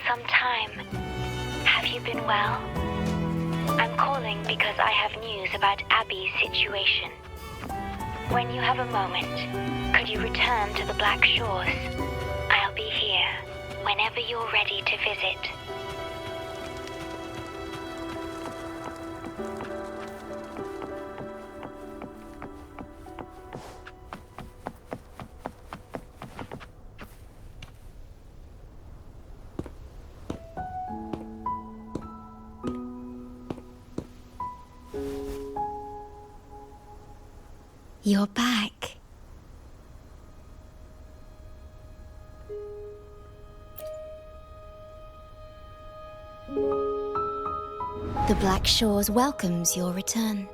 some time. Have you been well? I'm calling because I have news about Abby's situation. When you have a moment, could you return to the Black Shores? I'll be here whenever you're ready to visit. You're back. The Black Shores welcomes your return.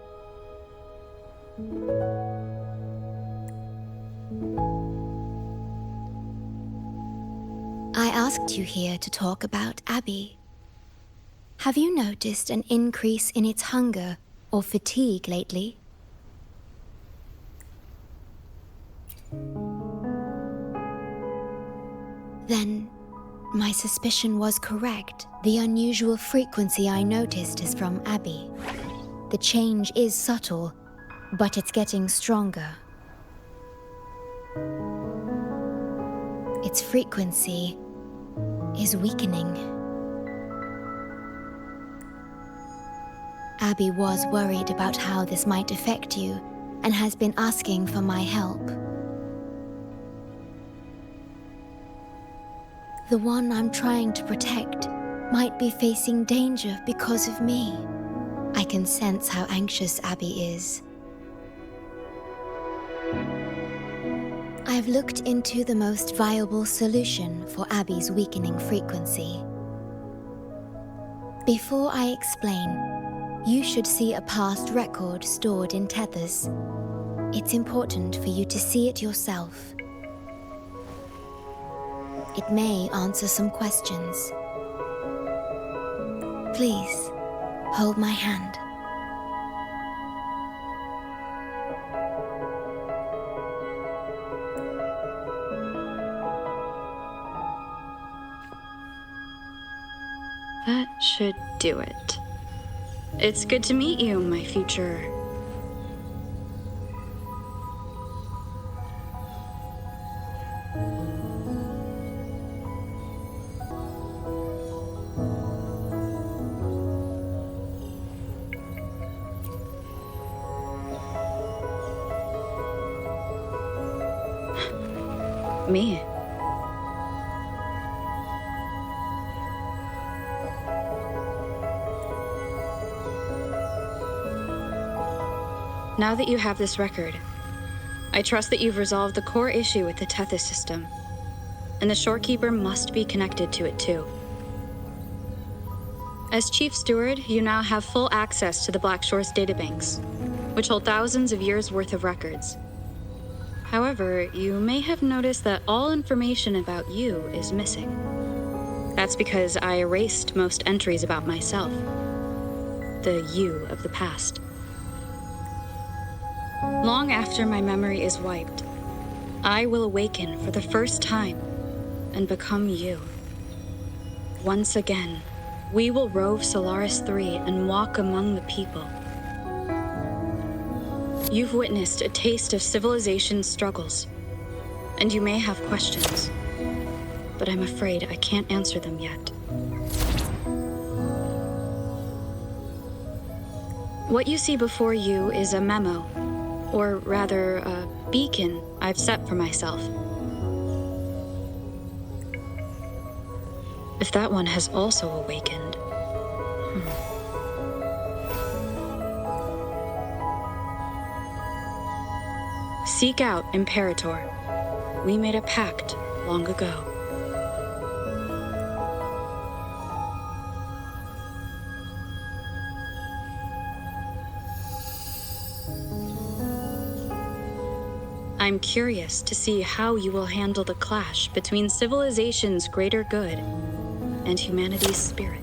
I asked you here to talk about Abby. Have you noticed an increase in its hunger or fatigue lately? Then, my suspicion was correct. The unusual frequency I noticed is from Abby. The change is subtle, but it's getting stronger. Its frequency is weakening. Abby was worried about how this might affect you and has been asking for my help. The one I'm trying to protect might be facing danger because of me. I can sense how anxious Abby is. I've looked into the most viable solution for Abby's weakening frequency. Before I explain, you should see a past record stored in tethers. It's important for you to see it yourself. It may answer some questions. Please, hold my hand. That should do it. It's good to meet you, my future. Me. Now that you have this record, I trust that you've resolved the core issue with the Tethys system, and the Shorekeeper must be connected to it too. As Chief Steward, you now have full access to the Black Shores databanks, which hold thousands of years' worth of records. However, you may have noticed that all information about you is missing. That's because I erased most entries about myself, the you of the past. Long after my memory is wiped, I will awaken for the first time and become you. Once again, we will rove Solaris 3 and walk among the people. You've witnessed a taste of civilization's struggles, and you may have questions, but I'm afraid I can't answer them yet. What you see before you is a memo, or rather, a beacon I've set for myself. If that one has also awakened. Seek out Imperator. We made a pact long ago. I'm curious to see how you will handle the clash between civilization's greater good and humanity's spirit.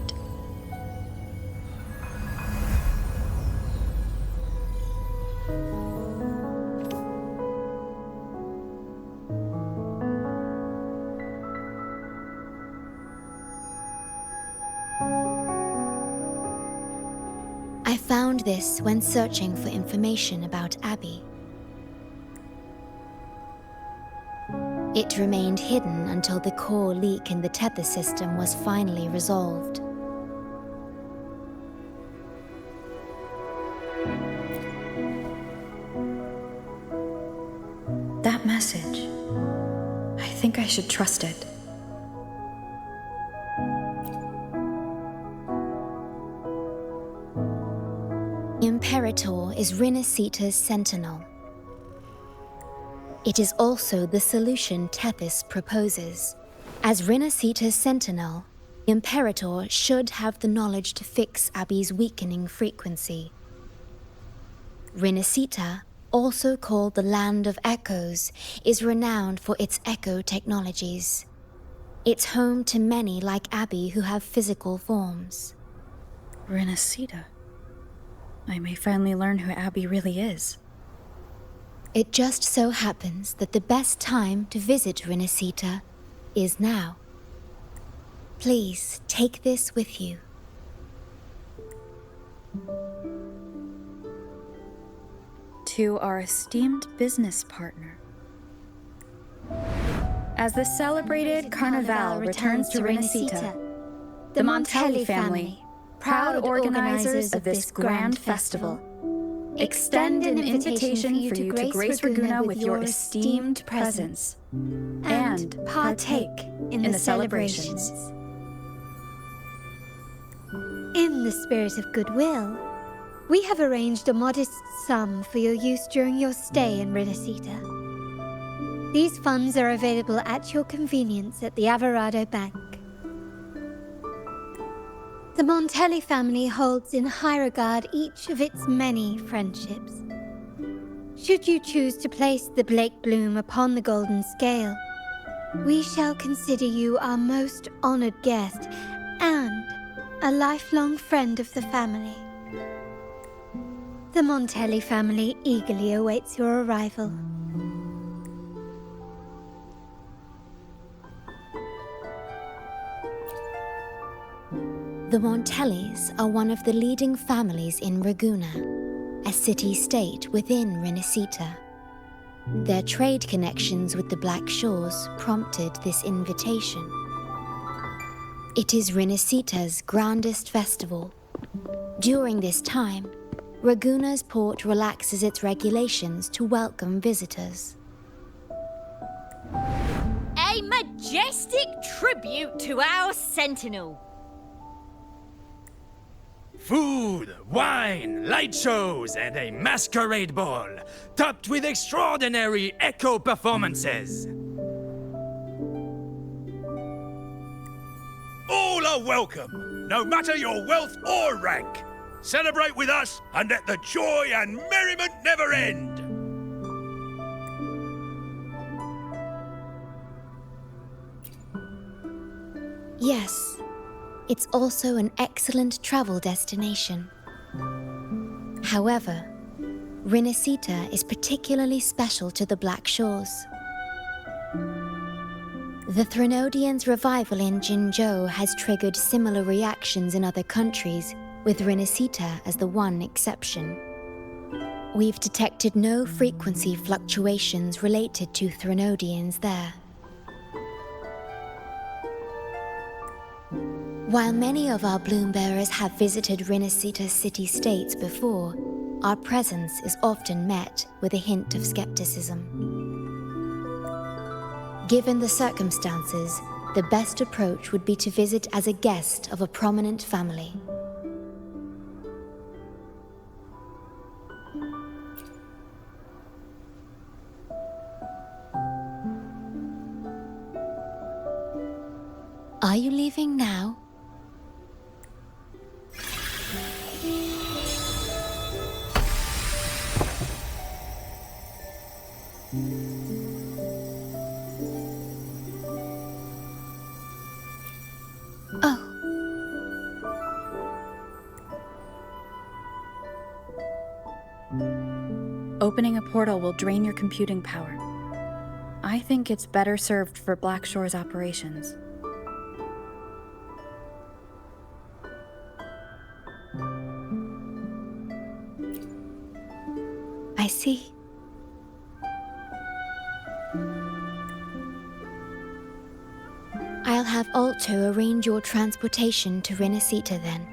found this when searching for information about Abby. It remained hidden until the core leak in the tether system was finally resolved. That message. I think I should trust it. Imperator is Rinascita's sentinel. It is also the solution Tethys proposes. As Rinascita's sentinel, Imperator should have the knowledge to fix Abby's weakening frequency. Rinascita, also called the Land of Echoes, is renowned for its echo technologies. It's home to many like Abby who have physical forms. Rinascita. I may finally learn who Abby really is. It just so happens that the best time to visit Rinascita is now. Please take this with you. To our esteemed business partner. As the celebrated Carnival returns to Rinascita, the Montelli family, proud organizers of this grand festival, extend an invitation for you to grace Ragusa with your esteemed presence and partake in the celebrations. In the spirit of goodwill, we have arranged a modest sum for your use during your stay in Rinascita. These funds are available at your convenience at the Averado Bank. The Montelli family holds in high regard each of its many friendships. Should you choose to place the Blake Bloom upon the golden scale, we shall consider you our most honored guest and a lifelong friend of the family. The Montelli family eagerly awaits your arrival. The Montellis are one of the leading families in Ragusa, a city-state within Rinascita. Their trade connections with the Black Shores prompted this invitation. It is Rinascita's grandest festival. During this time, Ragusa's port relaxes its regulations to welcome visitors. A majestic tribute to our sentinel. Food, wine, light shows, and a masquerade ball, topped with extraordinary echo performances. All are welcome, no matter your wealth or rank. Celebrate with us and let the joy and merriment never end. Yes, it's also an excellent travel destination. However, Rinascita is particularly special to the Black Shores. The Threnodians' revival in Jinzhou has triggered similar reactions in other countries, with Rinascita as the one exception. We've detected no frequency fluctuations related to Threnodians there. While many of our bloom-bearers have visited Rinascita city-states before, our presence is often met with a hint of skepticism. Given the circumstances, the best approach would be to visit as a guest of a prominent family. Are you leaving now? Oh. Opening a portal will drain your computing power. I think it's better served for Black Shore's operations. I see. I'll have Alto arrange your transportation to Rinascita then.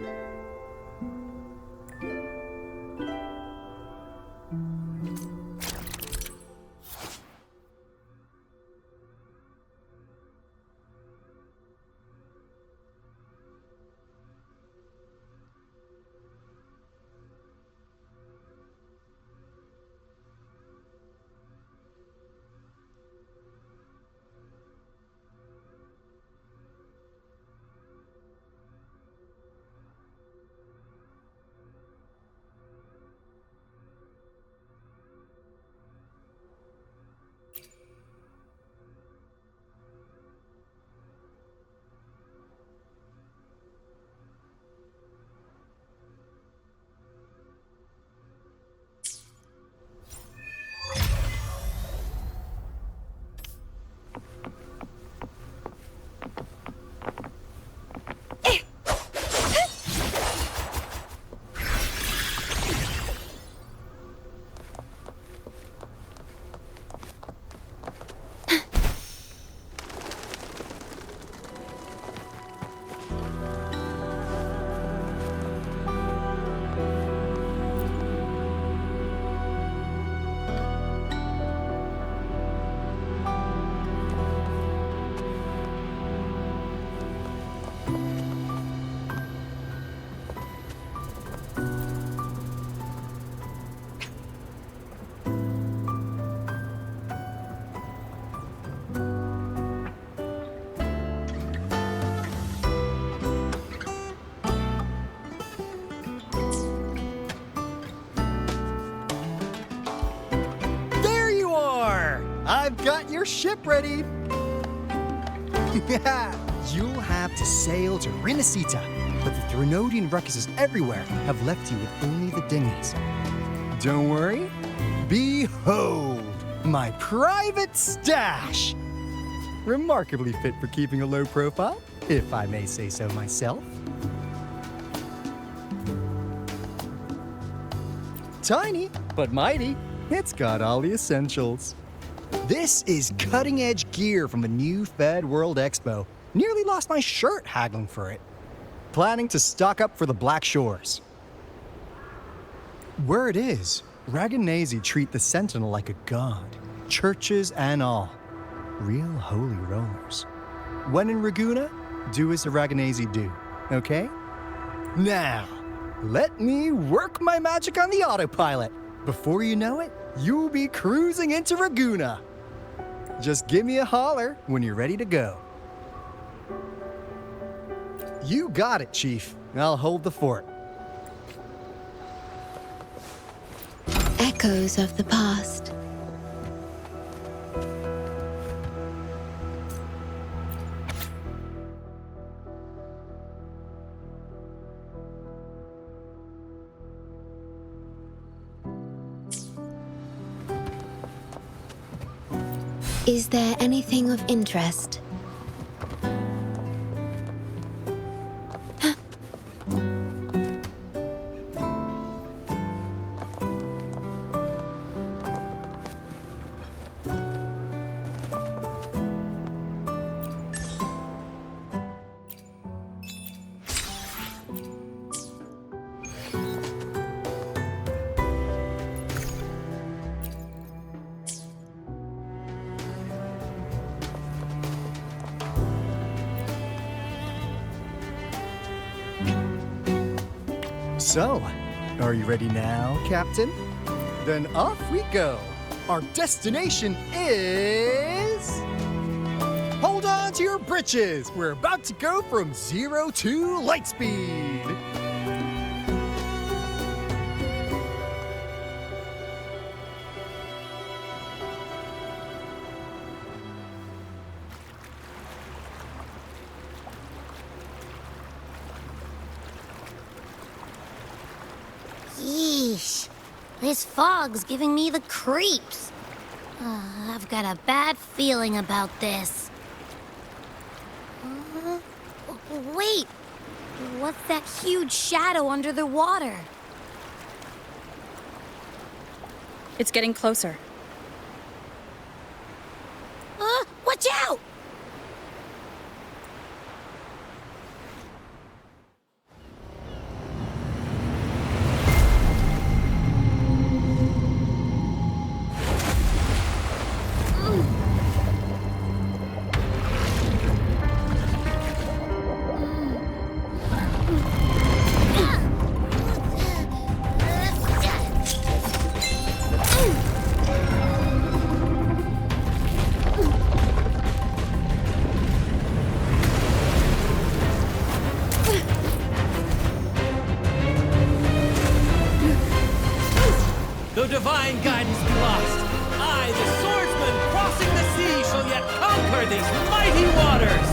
I've got your ship ready. You'll have to sail to Rinascita, but the Threnodian ruckuses everywhere have left you with only the dinghies. Don't worry. Behold, my private stash. Remarkably fit for keeping a low profile, if I may say so myself. Tiny, but mighty. It's got all the essentials. This is cutting-edge gear from a new Fed World Expo. Nearly lost my shirt haggling for it. Planning to stock up for the Black Shores. Word is, Raganazi treat the Sentinel like a god. Churches and all. Real holy rollers. When in Ragunna, do as the Raganazi do, okay? Now, let me work my magic on the autopilot. Before you know it, you'll be cruising into Ragunna. Just give me a holler when you're ready to go. You got it, Chief. I'll hold the fort. Echoes of the past. Is there anything of interest? So, are you ready now, Captain? Then off we go. Our destination is... Hold on to your britches. We're about to go from 0 to light speed. Yeesh. This fog's giving me the creeps. I've got a bad feeling about this. Wait! What's that huge shadow under the water? It's getting closer. Watch out! Though divine guidance be lost, I, the swordsman crossing the sea, shall yet conquer these mighty waters!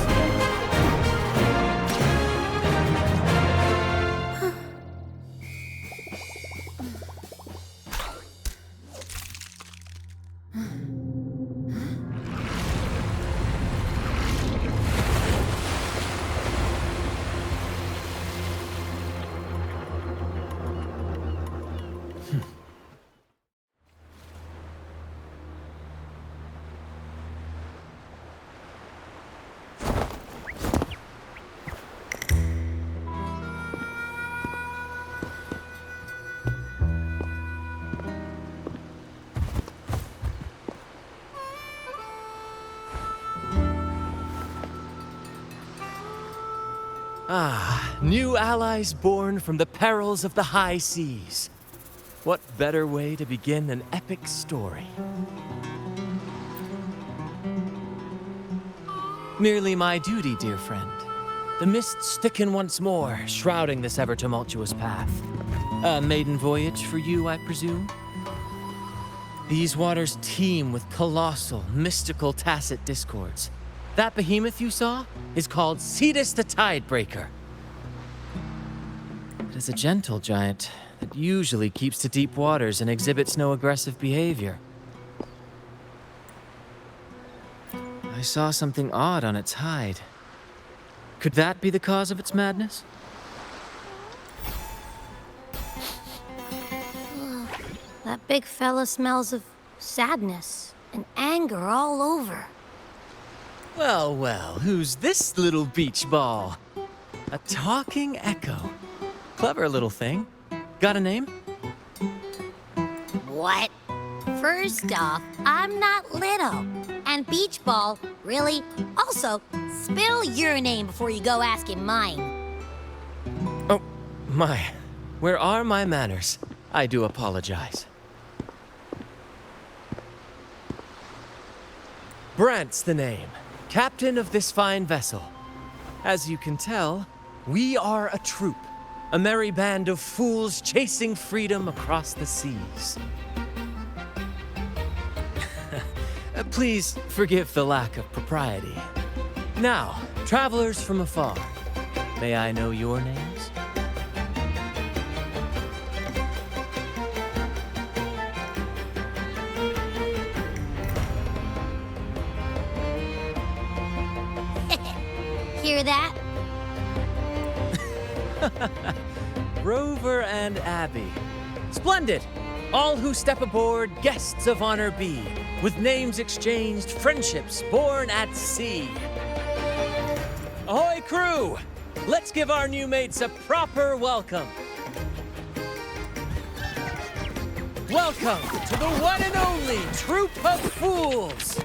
Ah, new allies born from the perils of the high seas. What better way to begin an epic story? Merely my duty, dear friend. The mists thicken once more, shrouding this ever-tumultuous path. A maiden voyage for you, I presume? These waters teem with colossal, mystical, tacit discords. That behemoth you saw is called Cetus the Tidebreaker. It is a gentle giant that usually keeps to deep waters and exhibits no aggressive behavior. I saw something odd on its hide. Could that be the cause of its madness? That big fella smells of sadness and anger all over. Well, well, who's this little beach ball? A talking echo. Clever little thing. Got a name? What? First off, I'm not little. And beach ball, really? Also, spill your name before you go asking mine. Oh, my. Where are my manners? I do apologize. Brant's the name. Captain of this fine vessel. As you can tell, we are a troop. A merry band of fools chasing freedom across the seas. Please forgive the lack of propriety. Now, travelers from afar, may I know your names? Hear that? Rover and Abby. Splendid! All who step aboard, guests of honor be. With names exchanged, friendships born at sea. Ahoy, crew! Let's give our new mates a proper welcome. Welcome to the one and only Troop of Fools!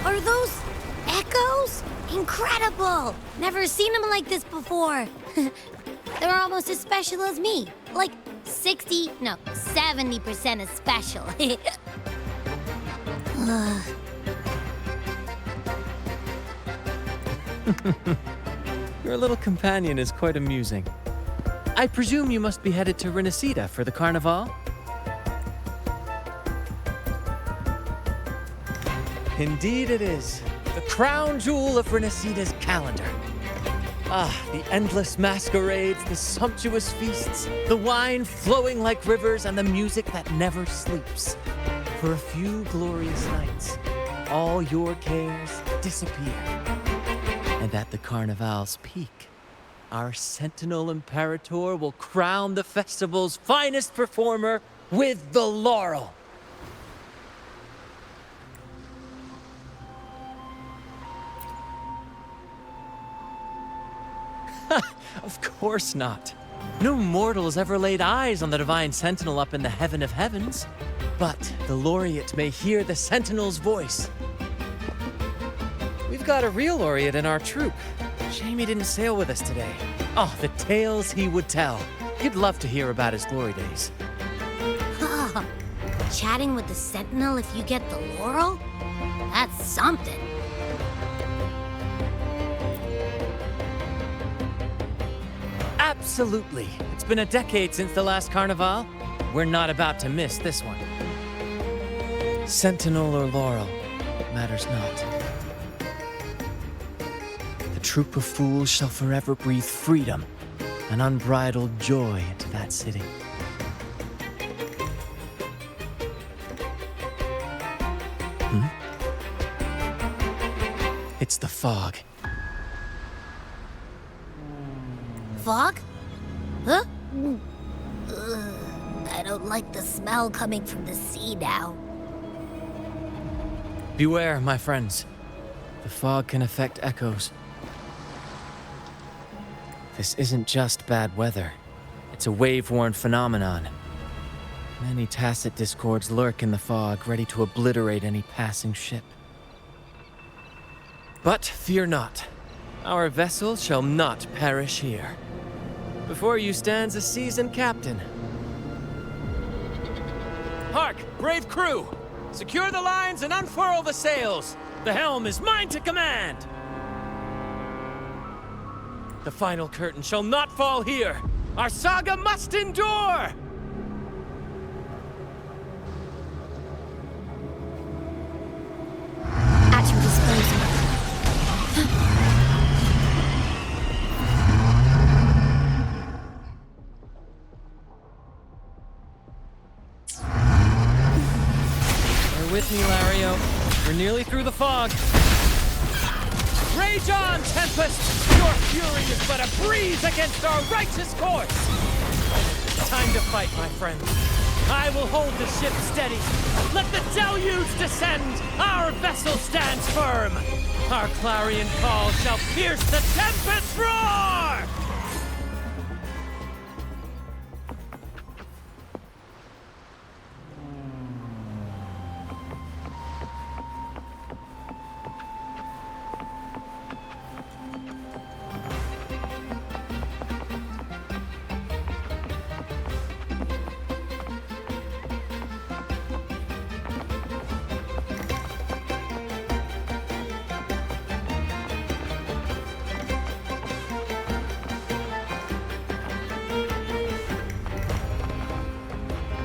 Are those echoes? Incredible! Never seen them like this before. They're almost as special as me. Like 70% as special. Your little companion is quite amusing. I presume you must be headed to Rinascita for the Carnival? Indeed it is. The crown jewel of Rinascita's calendar. Ah, the endless masquerades, the sumptuous feasts, the wine flowing like rivers, and the music that never sleeps. For a few glorious nights, all your cares disappear. And at the Carnival's peak, our Sentinel Imperator will crown the festival's finest performer with the laurel. Of course not. No mortals ever laid eyes on the Divine Sentinel up in the heaven of heavens. But the laureate may hear the Sentinel's voice. We've got a real laureate in our troop. Shame he didn't sail with us today. Oh, the tales he would tell. You'd love to hear about his glory days. Chatting with the Sentinel if you get the laurel? That's something. Absolutely. It's been a decade since the last Carnival. We're not about to miss this one. Sentinel or laurel, it matters not. The troop of fools shall forever breathe freedom and unbridled joy into that city. It's the fog. Fog? Huh? I don't like the smell coming from the sea now. Beware, my friends. The fog can affect echoes. This isn't just bad weather. It's a wave-worn phenomenon. Many tacit discords lurk in the fog, ready to obliterate any passing ship. But fear not. Our vessel shall not perish here. Before you stands a seasoned captain. Hark, brave crew! Secure the lines and unfurl the sails! The helm is mine to command! The final curtain shall not fall here! Our saga must endure! At your disposal. Bear with me, Lario. We're nearly through the fog. Rage on, Tempest! Your fury is but a breeze against our righteous course! Time to fight, my friends. I will hold the ship steady. Let the deluge descend! Our vessel stands firm! Our clarion call shall pierce the tempest's roar!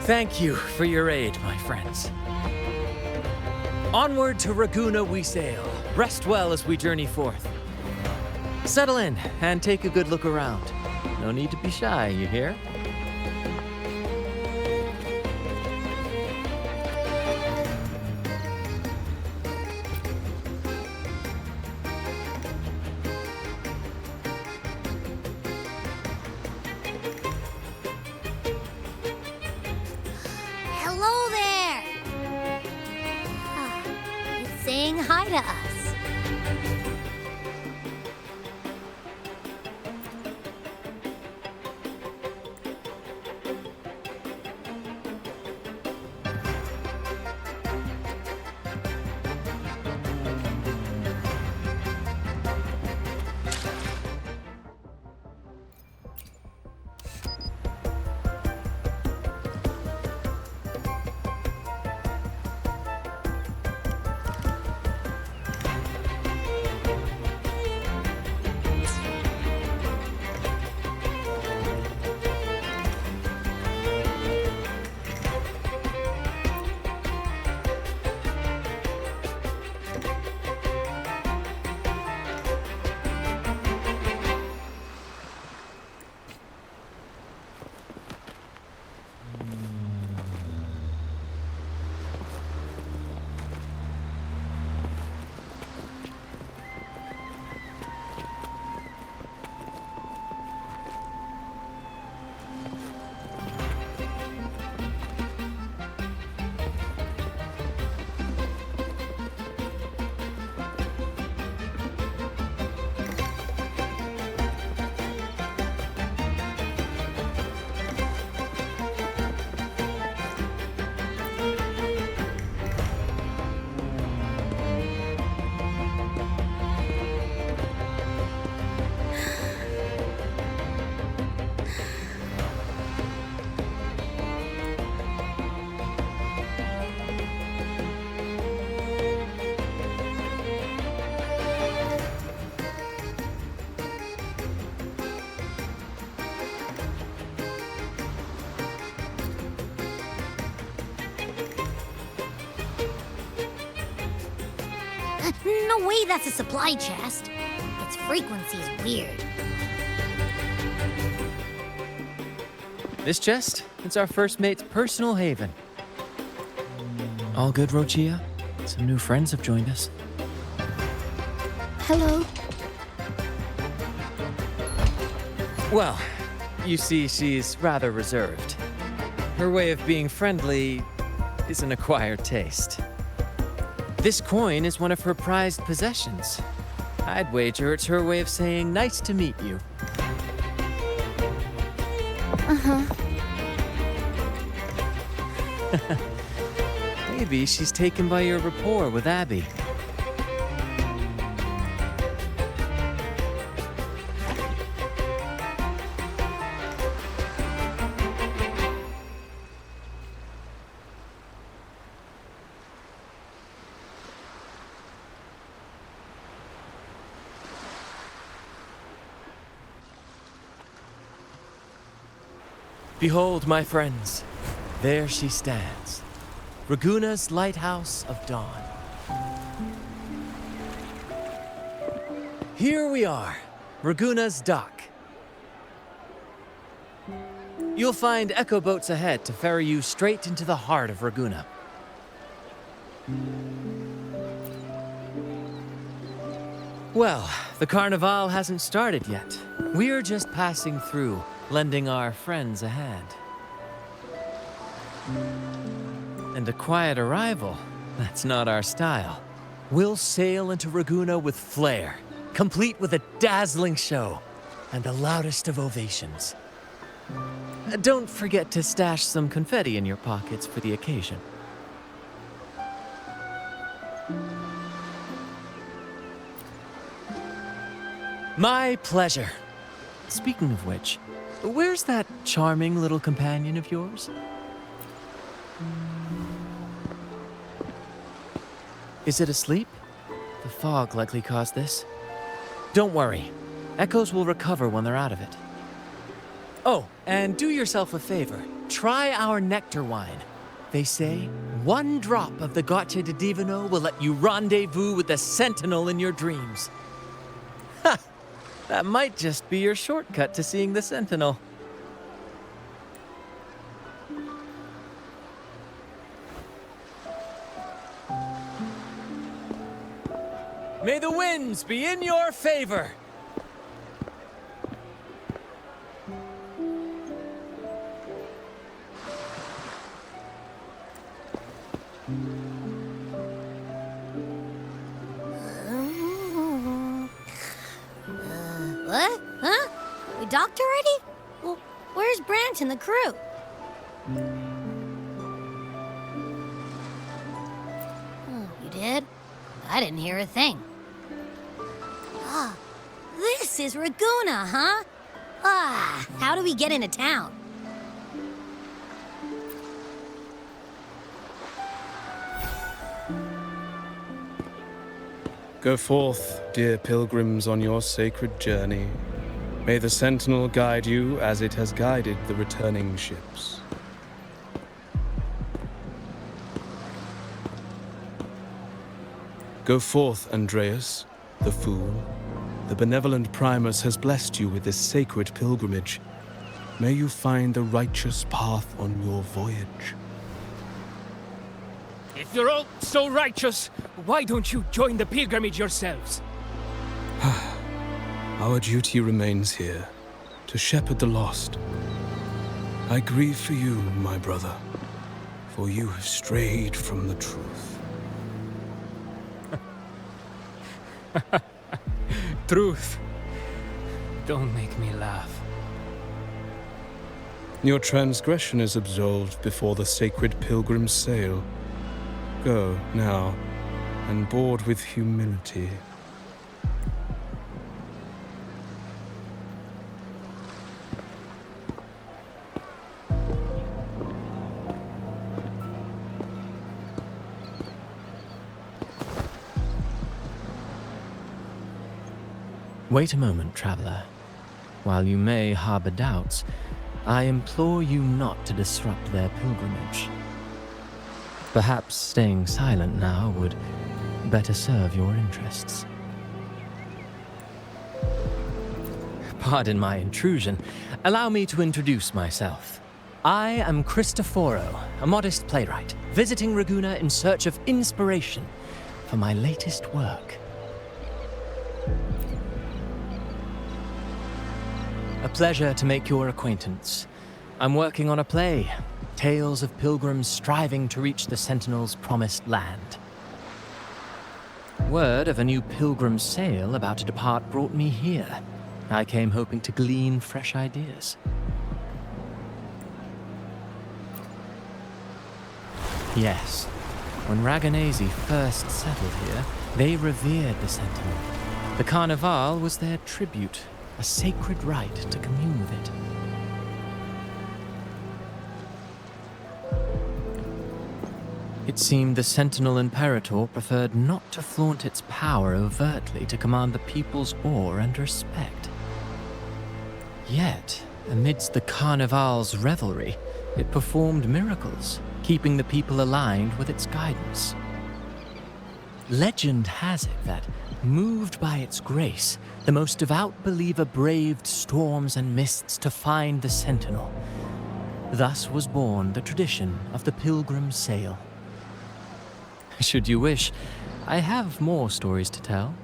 Thank you for your aid, my friends. Onward to Ragusa we sail. Rest well as we journey forth. Settle in and take a good look around. No need to be shy, you hear? Hello there! It's saying hi to us. No way that's a supply chest. Its frequency is weird. This chest, it's our first mate's personal haven. All good, Rochia? Some new friends have joined us. Hello. Well, you see, she's rather reserved. Her way of being friendly is an acquired taste. This coin is one of her prized possessions. I'd wager it's her way of saying nice to meet you. Uh-huh. Maybe she's taken by your rapport with Abby. Behold, my friends, there she stands, Raguna's lighthouse of dawn. Here we are, Raguna's dock. You'll find echo boats ahead to ferry you straight into the heart of Raguna. Well, the Carnival hasn't started yet. We're just passing through, lending our friends a hand. And a quiet arrival, that's not our style. We'll sail into Raguna with flair, complete with a dazzling show and the loudest of ovations. Don't forget to stash some confetti in your pockets for the occasion. My pleasure. Speaking of which, where's that charming little companion of yours? Is it asleep? The fog likely caused this. Don't worry. Echoes will recover when they're out of it. Oh, and do yourself a favor. Try our nectar wine. They say one drop of the Gocce di Divino will let you rendezvous with the Sentinel in your dreams. Ha! That might just be your shortcut to seeing the Sentinel. May the winds be in your favor! What? Huh? We docked already? Well, where's Branch and the crew? Oh, you did? I didn't hear a thing. Ah, this is Raguna, huh? Ah, how do we get into town? Go forth, dear pilgrims, on your sacred journey. May the Sentinel guide you as it has guided the returning ships. Go forth, Andreas, the fool. The benevolent Primus has blessed you with this sacred pilgrimage. May you find the righteous path on your voyage. If you're all so righteous, why don't you join the pilgrimage yourselves? Our duty remains here, to shepherd the lost. I grieve for you, my brother, for you have strayed from the truth. Truth. Don't make me laugh. Your transgression is absolved before the sacred pilgrims sail. Go, now, and board with humility. Wait a moment, traveler. While you may harbor doubts, I implore you not to disrupt their pilgrimage. Perhaps staying silent now would better serve your interests. Pardon my intrusion. Allow me to introduce myself. I am Cristoforo, a modest playwright, visiting Raguena in search of inspiration for my latest work. A pleasure to make your acquaintance. I'm working on a play, tales of pilgrims striving to reach the Sentinel's promised land. Word of a new pilgrim sail about to depart brought me here. I came hoping to glean fresh ideas. Yes, when Raganese first settled here, they revered the Sentinel. The Carnival was their tribute, a sacred rite to commune with it. It seemed the Sentinel Imperator preferred not to flaunt its power overtly to command the people's awe and respect. Yet, amidst the Carnival's revelry, it performed miracles, keeping the people aligned with its guidance. Legend has it that, moved by its grace, the most devout believer braved storms and mists to find the Sentinel. Thus was born the tradition of the pilgrim sail. Should you wish, I have more stories to tell.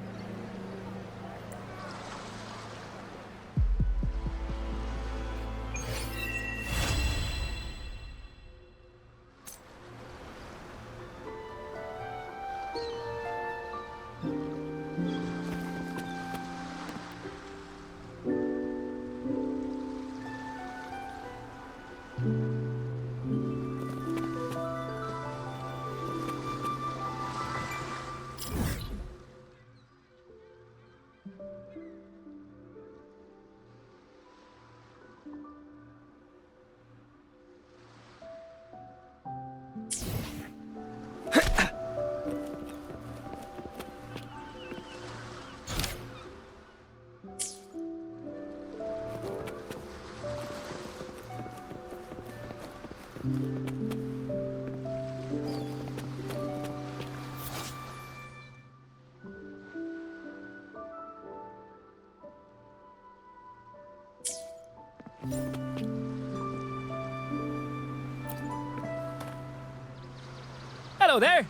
Hello there!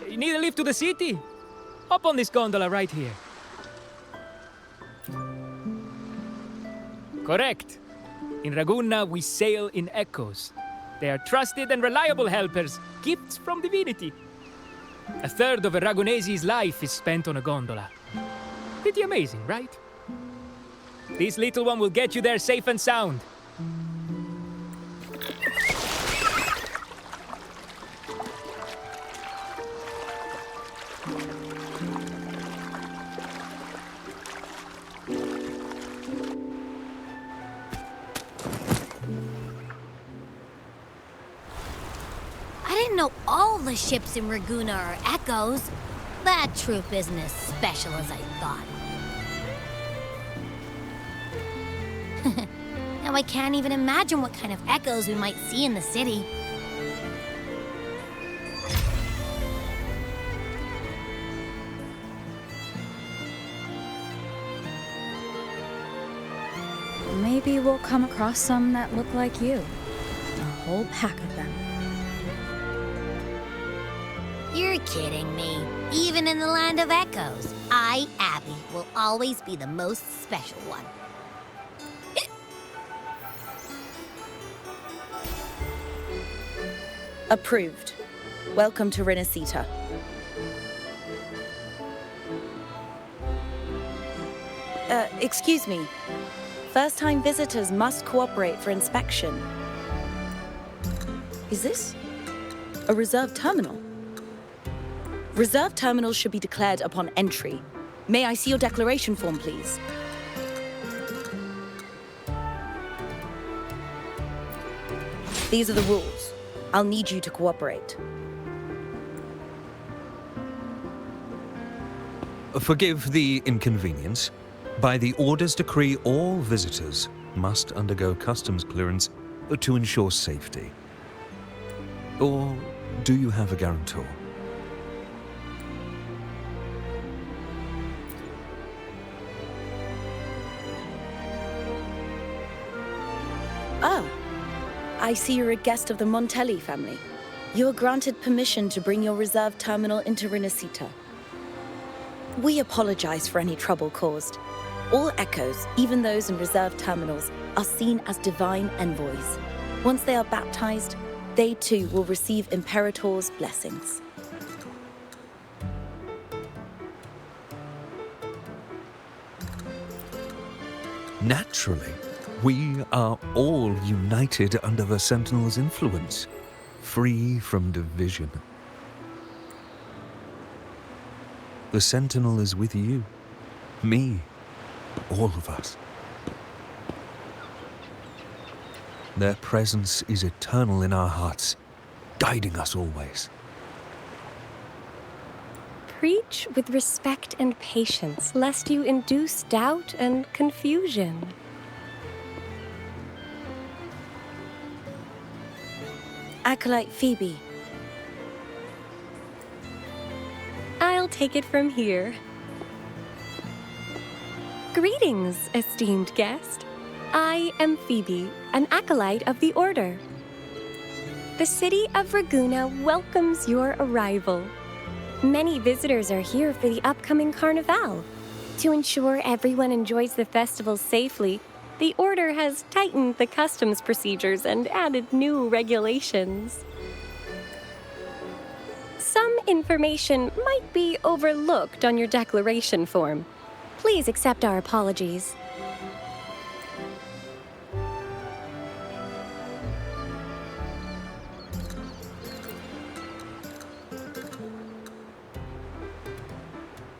You need a lift to the city? Hop on this gondola right here. Correct. In Raguena, we sail in echoes. They are trusted and reliable helpers, gifts from divinity. A third of a Raguenese's life is spent on a gondola. Pretty amazing, right? This little one will get you there safe and sound. I didn't know all the ships in Raguena are echoes. That troop isn't as special as I thought. Now I can't even imagine what kind of echoes we might see in the city. Maybe we'll come across some that look like you. A whole pack of them. You're kidding me. Even in the land of echoes, I, Abby, will always be the most special one. Approved. Welcome to Rinascita. Excuse me. First-time visitors must cooperate for inspection. Is this a reserved terminal? Reserved terminals should be declared upon entry. May I see your declaration form, please? These are the rules. I'll need you to cooperate. Forgive the inconvenience. By the Order's decree, all visitors must undergo customs clearance to ensure safety. Or do you have a guarantor? I see you're a guest of the Montelli family. You are granted permission to bring your reserve terminal into Rinascita. We apologize for any trouble caused. All echoes, even those in reserve terminals, are seen as divine envoys. Once they are baptized, they too will receive Imperator's blessings. Naturally, we are all united under the Sentinel's influence, free from division. The Sentinel is with you, me, all of us. Their presence is eternal in our hearts, guiding us always. Preach with respect and patience, lest you induce doubt and confusion. Acolyte Phoebe. I'll take it from here. Greetings, esteemed guest. I am Phoebe, an acolyte of the Order. The city of Raguena welcomes your arrival. Many visitors are here for the upcoming Carnival. To ensure everyone enjoys the festival safely, the Order has tightened the customs procedures and added new regulations. Some information might be overlooked on your declaration form. Please accept our apologies.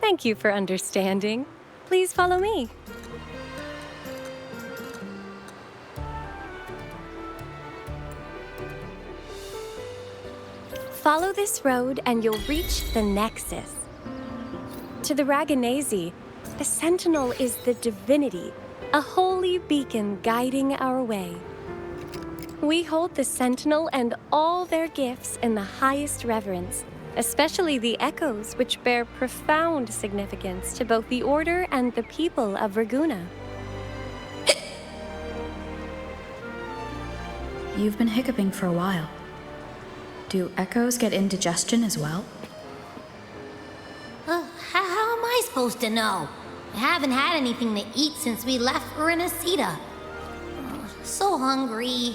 Thank you for understanding. Please follow me. Follow this road and you'll reach the Nexus. To the Raganese, the Sentinel is the divinity, a holy beacon guiding our way. We hold the Sentinel and all their gifts in the highest reverence, especially the echoes, which bear profound significance to both the Order and the people of Raguena. You've been hiccuping for a while. Do echoes get indigestion as well? How am I supposed to know? I haven't had anything to eat since we left Rinascita. So hungry.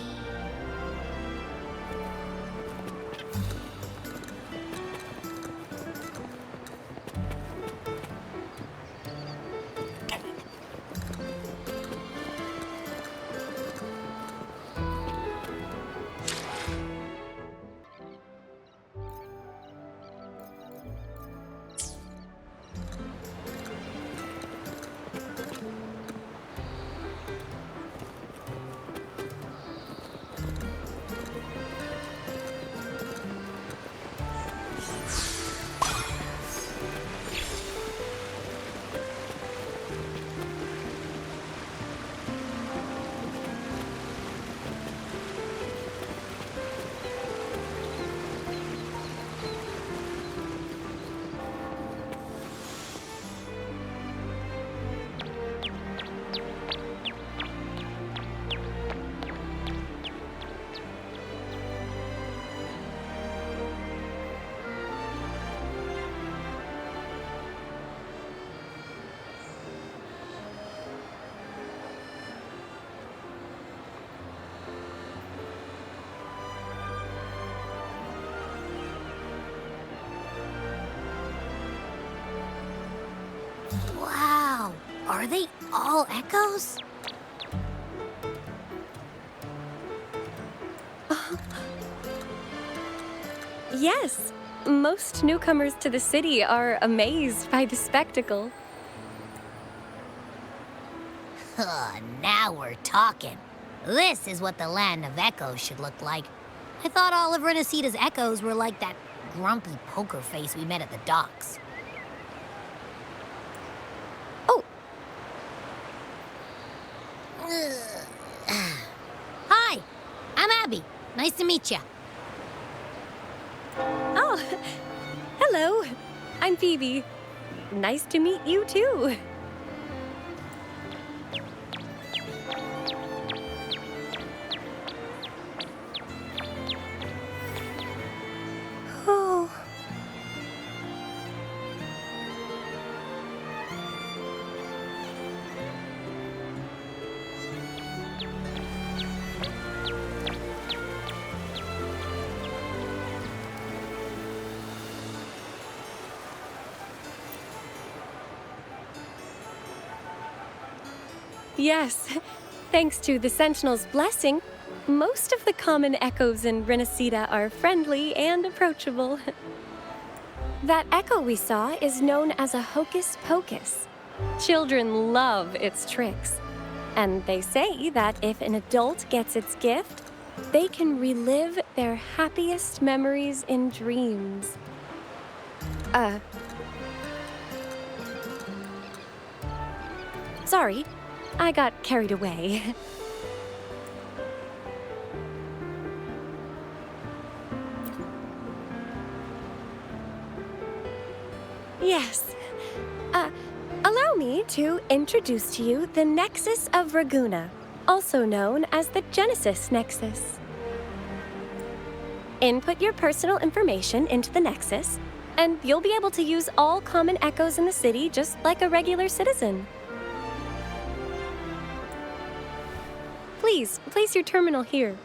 Wow, are they all echoes? Yes, most newcomers to the city are amazed by the spectacle. Now we're talking. This is what the land of echoes should look like. I thought all of Rinascita's echoes were like that grumpy poker face we met at the docks. Hi, I'm Abby. Nice to meet you. Oh, hello. I'm Phoebe. Nice to meet you too. Yes, thanks to the Sentinel's blessing, most of the common echoes in Rinascita are friendly and approachable. That echo we saw is known as a hocus pocus. Children love its tricks. And they say that if an adult gets its gift, they can relive their happiest memories in dreams. Sorry, I got carried away. Yes. Allow me to introduce to you the Nexus of Raguna, also known as the Genesis Nexus. Input your personal information into the Nexus, and you'll be able to use all common echoes in the city just like a regular citizen. Please, place your terminal here.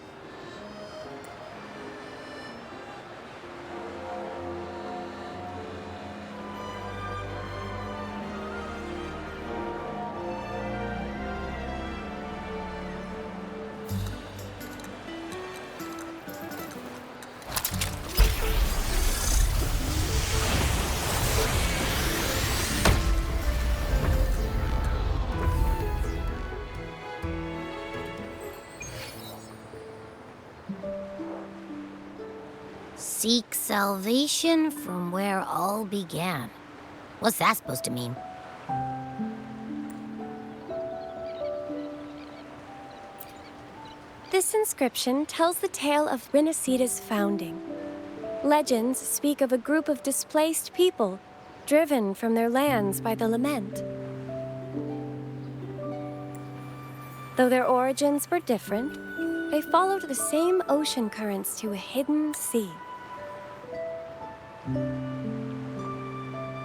Seek salvation from where all began. What's that supposed to mean? This inscription tells the tale of Rinascita's founding. Legends speak of a group of displaced people, driven from their lands by the lament. Though their origins were different, they followed the same ocean currents to a hidden sea.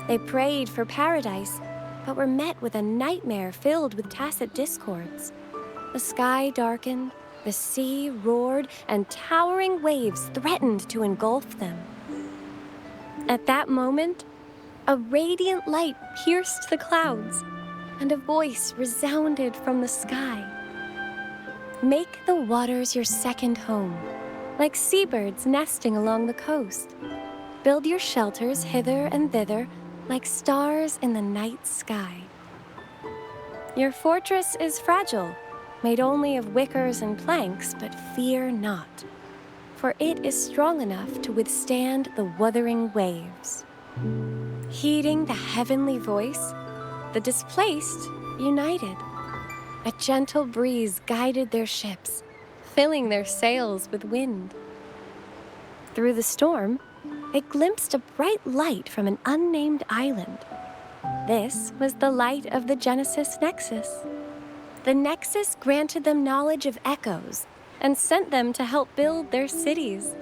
They prayed for paradise, but were met with a nightmare filled with tacit discords. The sky darkened, the sea roared, and towering waves threatened to engulf them. At that moment, a radiant light pierced the clouds, and a voice resounded from the sky. Make the waters your second home, like seabirds nesting along the coast. Build your shelters hither and thither, like stars in the night sky. Your fortress is fragile, made only of wickers and planks, but fear not, for it is strong enough to withstand the wuthering waves. Heeding the heavenly voice, the displaced united. A gentle breeze guided their ships, filling their sails with wind. Through the storm, they glimpsed a bright light from an unnamed island. This was the light of the Genesis Nexus. The Nexus granted them knowledge of echoes and sent them to help build their cities.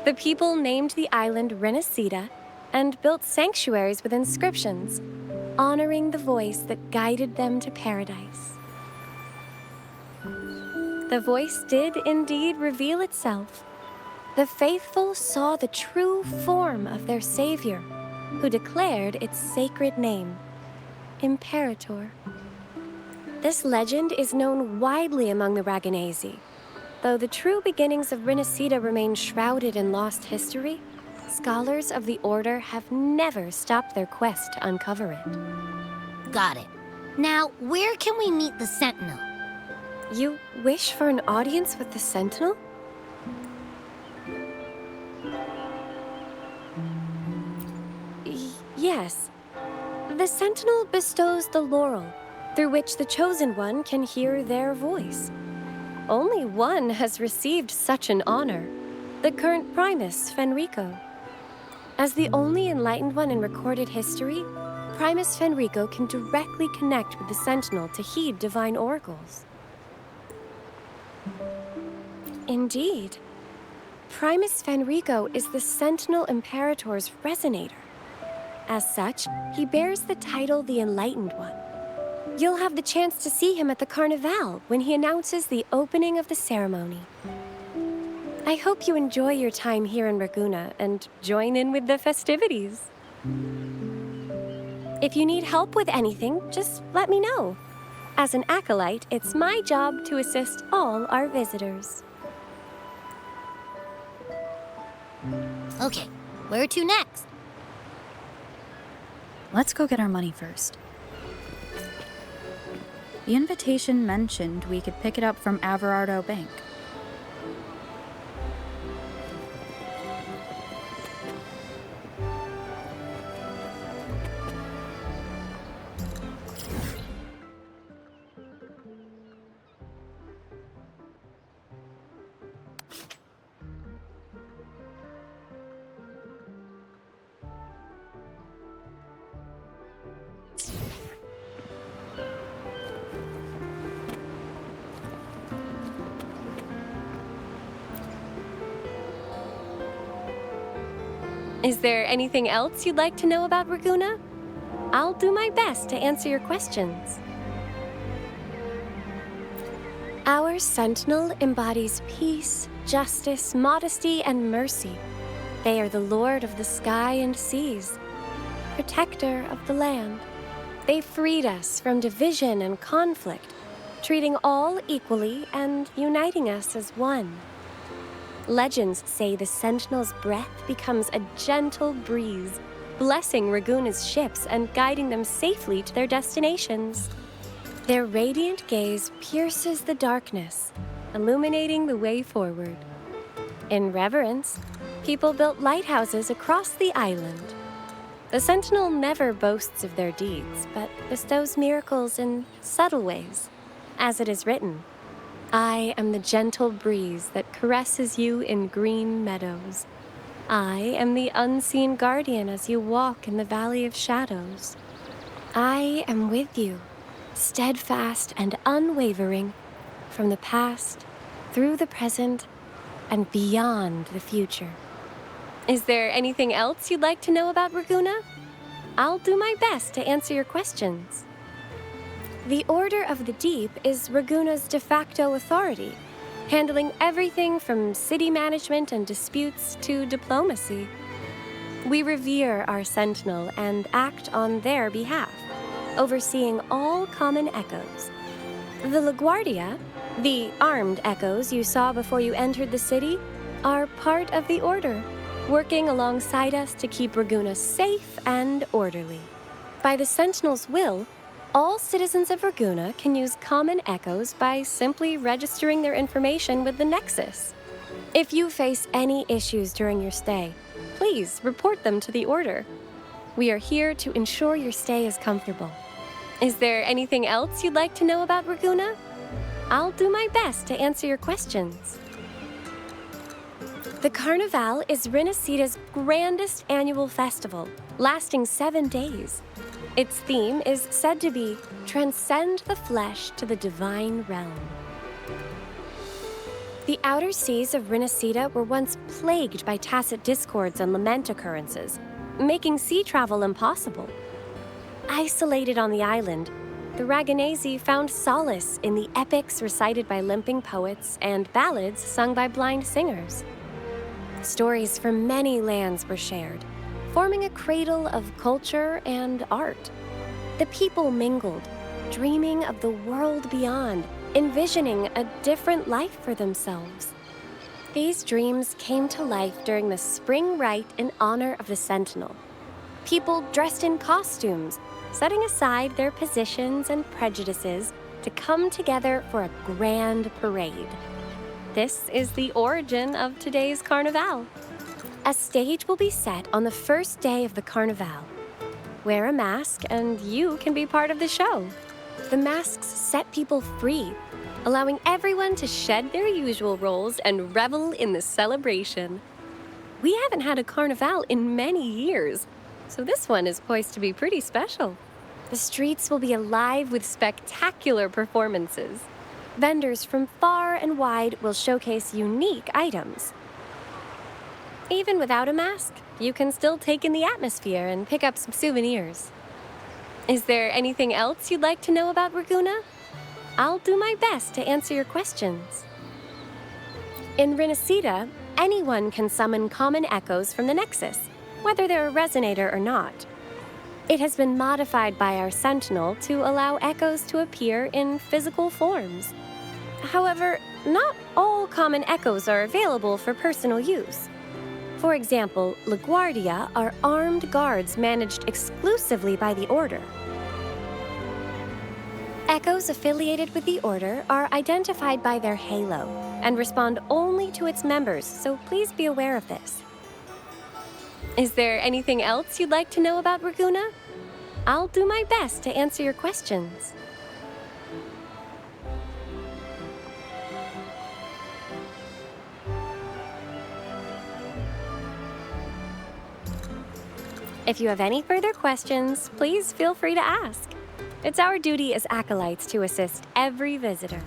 The people named the island Rinascita and built sanctuaries with inscriptions, honoring the voice that guided them to paradise. The voice did indeed reveal itself. The faithful saw the true form of their savior, who declared its sacred name, Imperator. This legend is known widely among the Raganesi. Though the true beginnings of Rinascita remain shrouded in lost history, scholars of the Order have never stopped their quest to uncover it. Got it. Now, where can we meet the Sentinel? You wish for an audience with the Sentinel? Yes. The Sentinel bestows the laurel, through which the Chosen One can hear their voice. Only one has received such an honor, the current Primus Fenrico. As the only enlightened one in recorded history, Primus Fenrico can directly connect with the Sentinel to heed divine oracles. Indeed. Primus Fenrico is the Sentinel Imperator's resonator. As such, he bears the title the Enlightened One. You'll have the chance to see him at the Carnival when he announces the opening of the ceremony. I hope you enjoy your time here in Raguna and join in with the festivities. If you need help with anything, just let me know. As an acolyte, it's my job to assist all our visitors. Okay, where to next? Let's go get our money first. The invitation mentioned we could pick it up from Averardo Bank. Is there anything else you'd like to know about Raguna? I'll do my best to answer your questions. Our sentinel embodies peace, justice, modesty, and mercy. They are the lord of the sky and seas, protector of the land. They freed us from division and conflict, treating all equally and uniting us as one. Legends say the Sentinel's breath becomes a gentle breeze, blessing Raguna's ships and guiding them safely to their destinations. Their radiant gaze pierces the darkness, illuminating the way forward. In reverence, people built lighthouses across the island. The Sentinel never boasts of their deeds, but bestows miracles in subtle ways. As it is written, I am the gentle breeze that caresses you in green meadows. I am the unseen guardian as you walk in the valley of shadows. I am with you, steadfast and unwavering, from the past, through the present, and beyond the future. Is there anything else you'd like to know about Raguna? I'll do my best to answer your questions. The Order of the Deep is Raguna's de facto authority, handling everything from city management and disputes to diplomacy. We revere our sentinel and act on their behalf, overseeing all common echoes. The LaGuardia, the armed echoes you saw before you entered the city, are part of the Order, working alongside us to keep Raguna safe and orderly. By the Sentinel's will, all citizens of Raguna can use common echoes by simply registering their information with the Nexus. If you face any issues during your stay, please report them to the Order. We are here to ensure your stay is comfortable. Is there anything else you'd like to know about Raguna? I'll do my best to answer your questions. The Carnival is Rinascita's grandest annual festival, lasting 7 days. Its theme is said to be Transcend the Flesh to the Divine Realm. The outer seas of Rinascita were once plagued by tacit discords and lament occurrences, making sea travel impossible. Isolated on the island, the Raganesi found solace in the epics recited by limping poets and ballads sung by blind singers. Stories from many lands were shared, forming a cradle of culture and art. The people mingled, dreaming of the world beyond, envisioning a different life for themselves. These dreams came to life during the spring rite in honor of the Sentinel. People dressed in costumes, setting aside their positions and prejudices to come together for a grand parade. This is the origin of today's Carnival. A stage will be set on the first day of the Carnival. Wear a mask and you can be part of the show. The masks set people free, allowing everyone to shed their usual roles and revel in the celebration. We haven't had a Carnival in many years, so this one is poised to be pretty special. The streets will be alive with spectacular performances. Vendors from far and wide will showcase unique items. Even without a mask, you can still take in the atmosphere and pick up some souvenirs. Is there anything else you'd like to know about Raguna? I'll do my best to answer your questions. In Rinascita, anyone can summon common echoes from the Nexus, whether they're a resonator or not. It has been modified by our Sentinel to allow echoes to appear in physical forms. However, not all common echoes are available for personal use. For example, LaGuardia are armed guards managed exclusively by the Order. Echoes affiliated with the Order are identified by their halo and respond only to its members, so please be aware of this. Is there anything else you'd like to know about Ragunna? I'll do my best to answer your questions. If you have any further questions, please feel free to ask. It's our duty as acolytes to assist every visitor.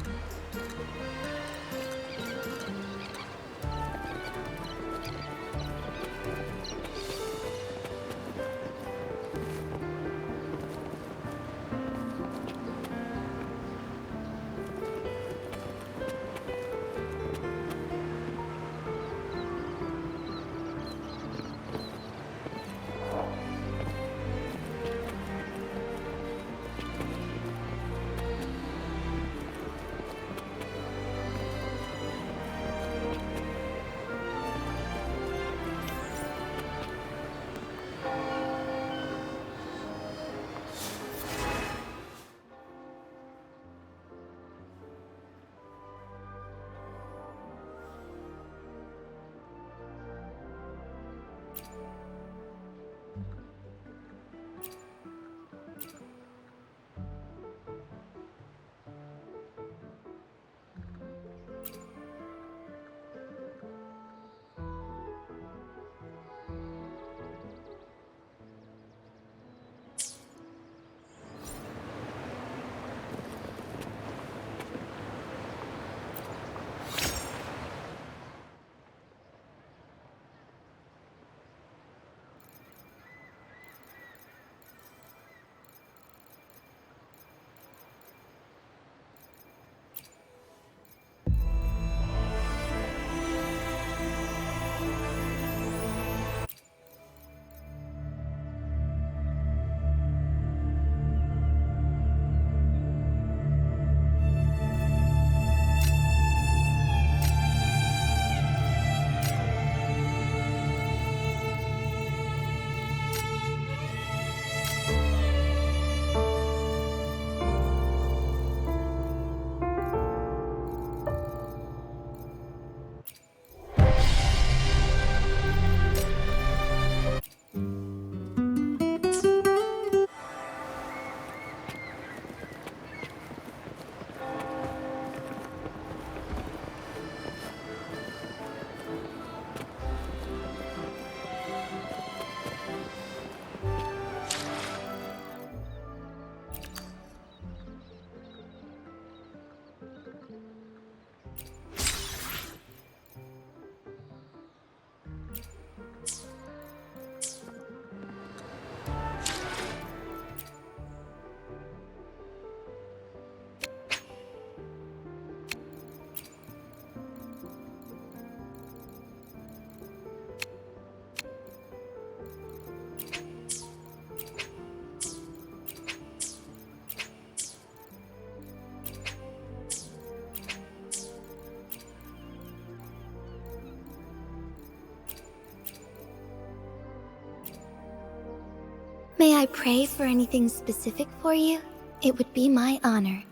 May I pray for anything specific for you? It would be my honor.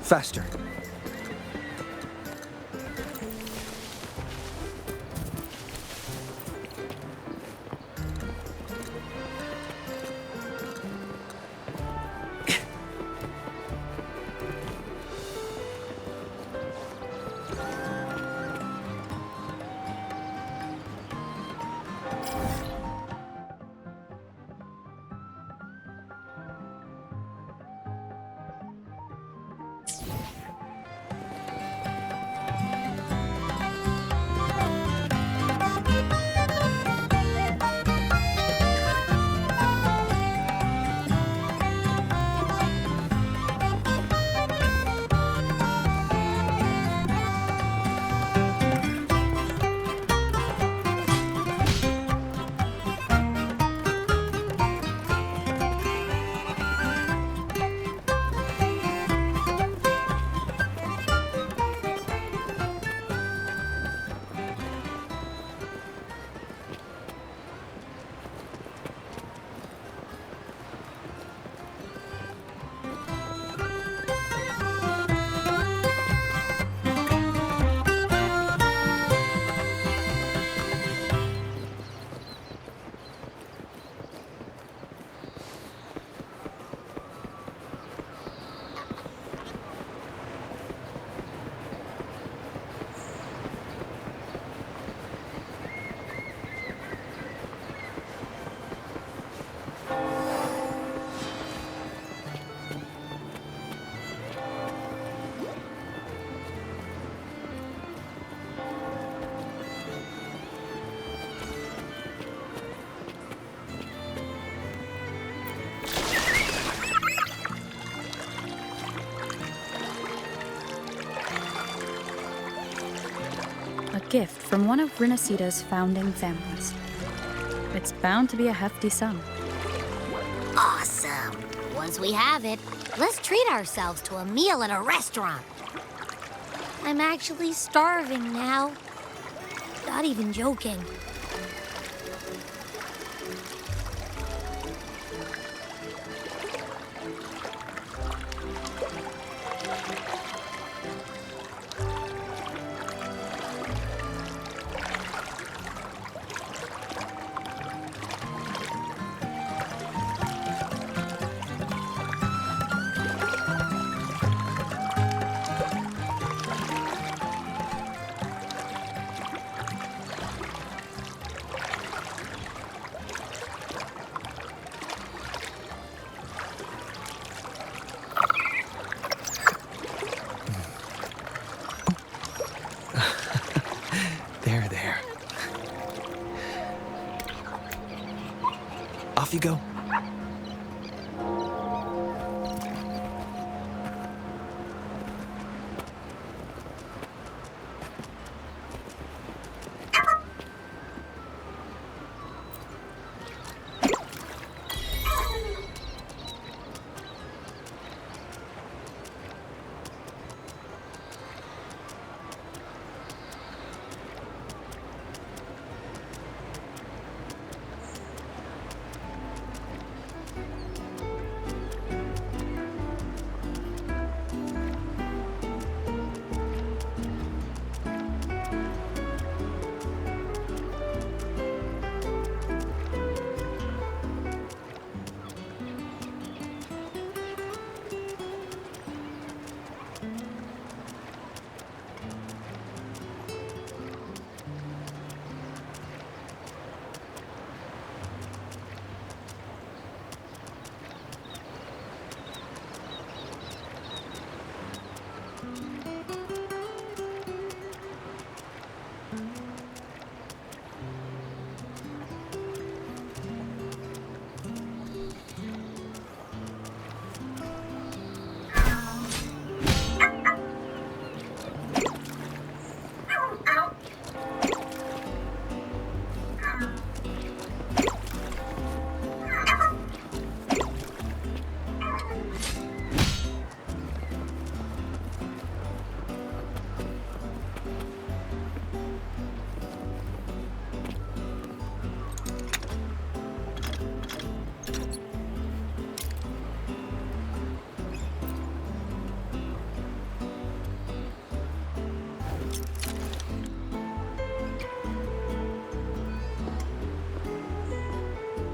Faster. A gift from one of Rinascita's founding families. It's bound to be a hefty sum. Awesome. Once we have it, let's treat ourselves to a meal at a restaurant. I'm actually starving now. Not even joking. There. Off you go.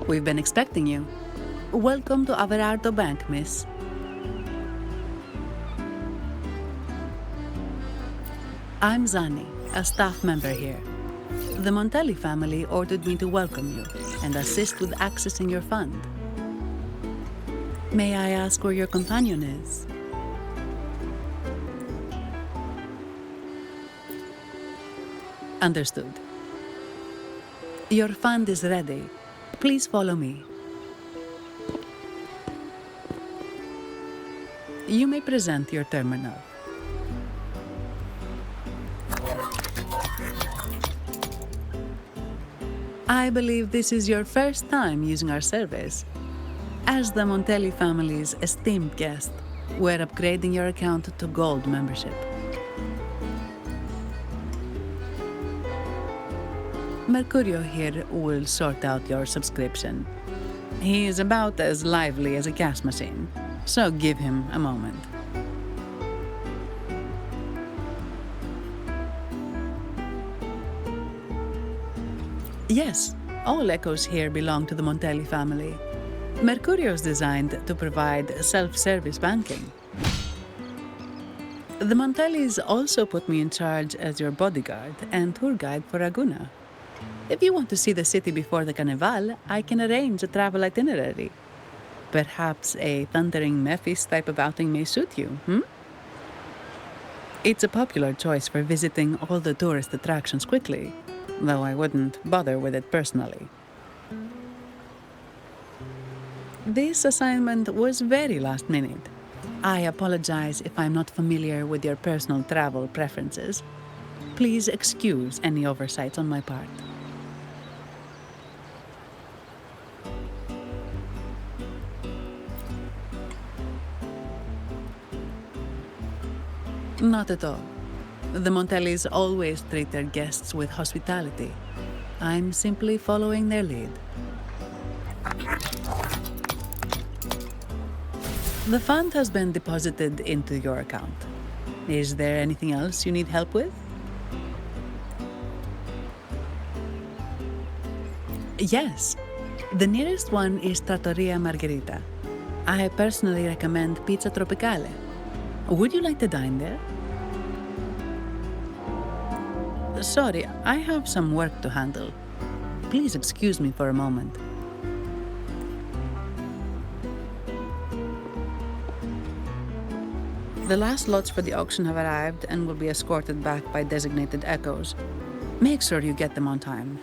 We've been expecting you. Welcome to Averardo Bank, miss. I'm Zani, a staff member here. The Montelli family ordered me to welcome you and assist with accessing your fund. May I ask where your companion is? Understood. Your fund is ready. Please follow me. You may present your terminal. I believe this is your first time using our service. As the Montelli family's esteemed guest, we're upgrading your account to Gold membership. Mercurio here will sort out your subscription. He is about as lively as a cash machine, so give him a moment. Yes, all echoes here belong to the Montelli family. Mercurio is designed to provide self-service banking. The Montellis also put me in charge as your bodyguard and tour guide for Ragusa. If you want to see the city before the Carnival, I can arrange a travel itinerary. Perhaps a thundering Memphis type of outing may suit you, It's a popular choice for visiting all the tourist attractions quickly, though I wouldn't bother with it personally. This assignment was very last minute. I apologize if I'm not familiar with your personal travel preferences. Please excuse any oversights on my part. Not at all. The Montellis always treat their guests with hospitality. I'm simply following their lead. The fund has been deposited into your account. Is there anything else you need help with? Yes. The nearest one is Trattoria Margherita. I personally recommend Pizza Tropicale. Would you like to dine there? Sorry, I have some work to handle. Please excuse me for a moment. The last lots for the auction have arrived and will be escorted back by designated echoes. Make sure you get them on time.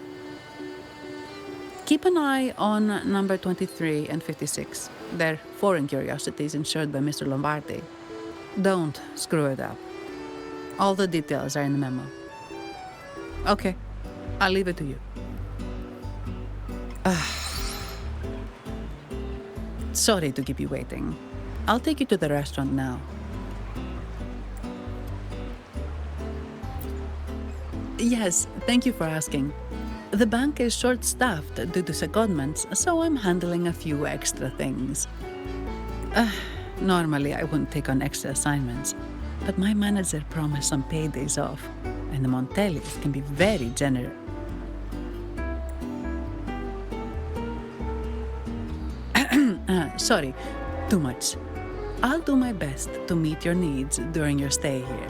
Keep an eye on number 23 and 56. They're foreign curiosities insured by Mr. Lombardi. Don't screw it up. All the details are in the memo. Okay, I'll leave it to you. Sorry to keep you waiting. I'll take you to the restaurant now. Yes, thank you for asking. The bank is short-staffed due to secondments, so I'm handling a few extra things. Normally, I wouldn't take on extra assignments, but my manager promised some paid days off, and the Montellis can be very generous. Sorry, too much. I'll do my best to meet your needs during your stay here.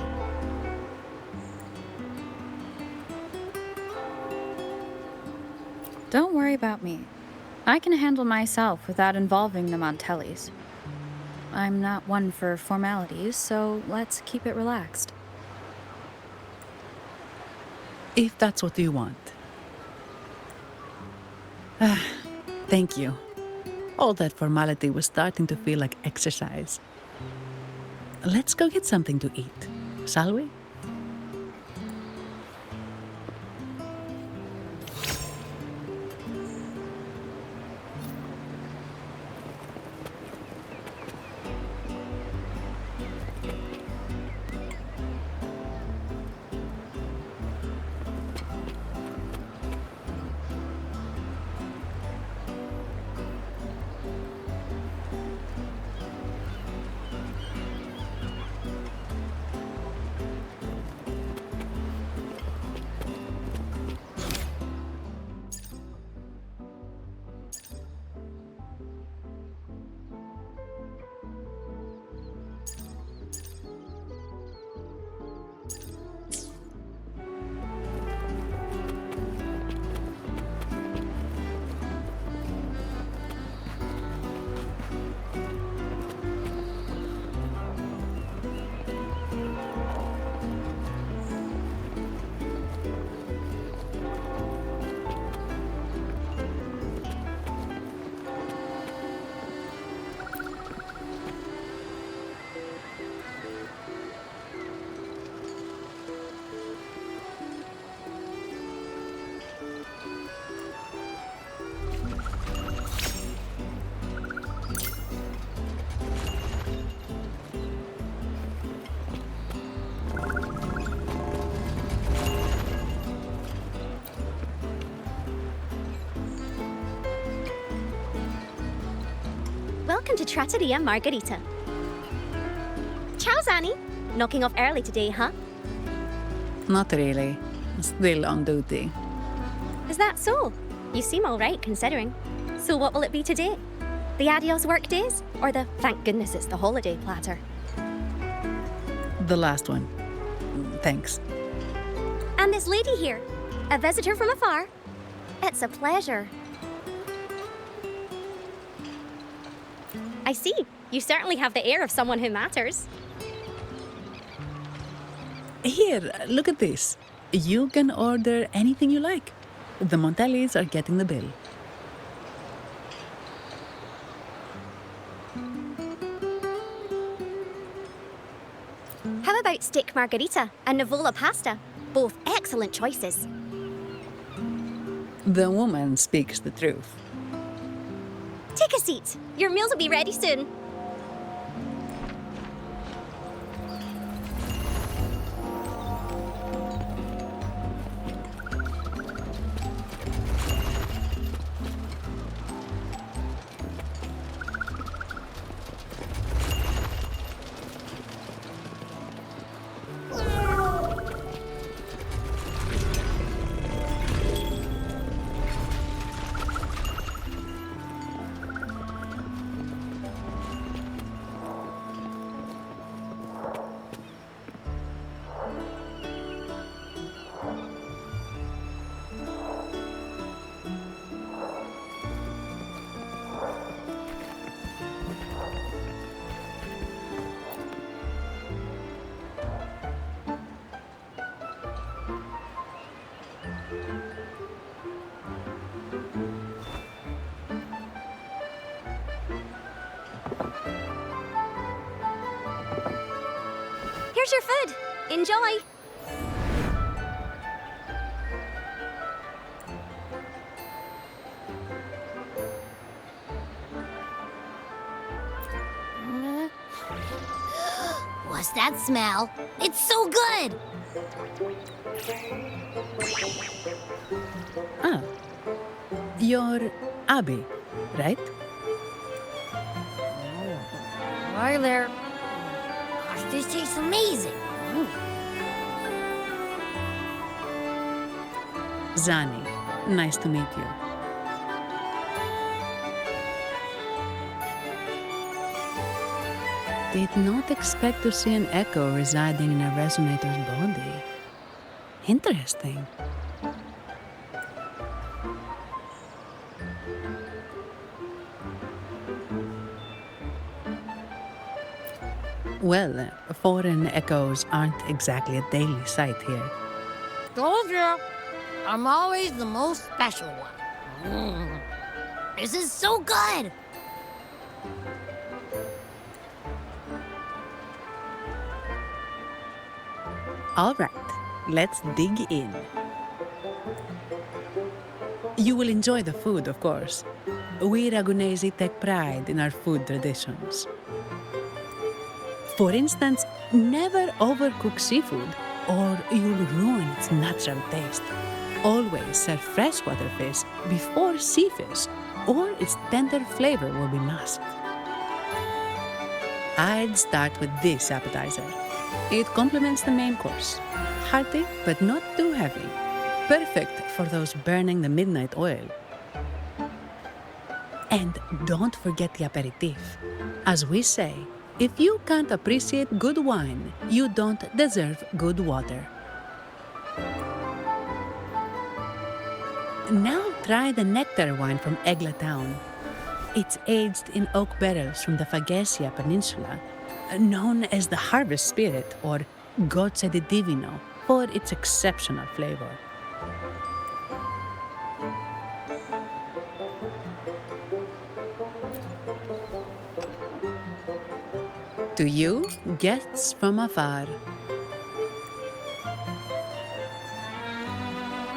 Don't worry about me. I can handle myself without involving the Montellis. I'm not one for formalities, so let's keep it relaxed. If that's what you want. Thank you. All that formality was starting to feel like exercise. Let's go get something to eat, shall we? Welcome to Trattoria Margherita. Ciao, Zanni. Knocking off early today, huh? Not really. Still on duty. Is that so? You seem all right, considering. So what will it be today? The adios work days? Or the thank goodness it's the holiday platter? The last one. Thanks. And this lady here, a visitor from afar. It's a pleasure. I see. You certainly have the air of someone who matters. Here, look at this. You can order anything you like. The Montellis are getting the bill. How about steak margarita and Nivola pasta? Both excellent choices. The woman speaks the truth. Take a seat. Your meals will be ready soon. Here's your food. Enjoy. What's that smell? It's so good! Ah. You're Abby, right? Hi there. Gosh, this tastes amazing. Zanni, nice to meet you. Did not expect to see an echo residing in a resonator's body. Interesting. Well, foreign echoes aren't exactly a daily sight here. Told you. I'm always the most special one. This is so good! All right, let's dig in. You will enjoy the food, of course. We Ragunesi take pride in our food traditions. For instance, never overcook seafood, or you'll ruin its natural taste. Always serve freshwater fish before sea fish, or its tender flavor will be masked. I'd start with this appetizer. It complements the main course. Hearty, but not too heavy. Perfect for those burning the midnight oil. And don't forget the aperitif. As we say, if you can't appreciate good wine, you don't deserve good water. Now try the nectar wine from Egla town. It's aged in oak barrels from the Fagesia Peninsula, known as the harvest spirit or Gozze di Divino for its exceptional flavor. To you, guests from afar.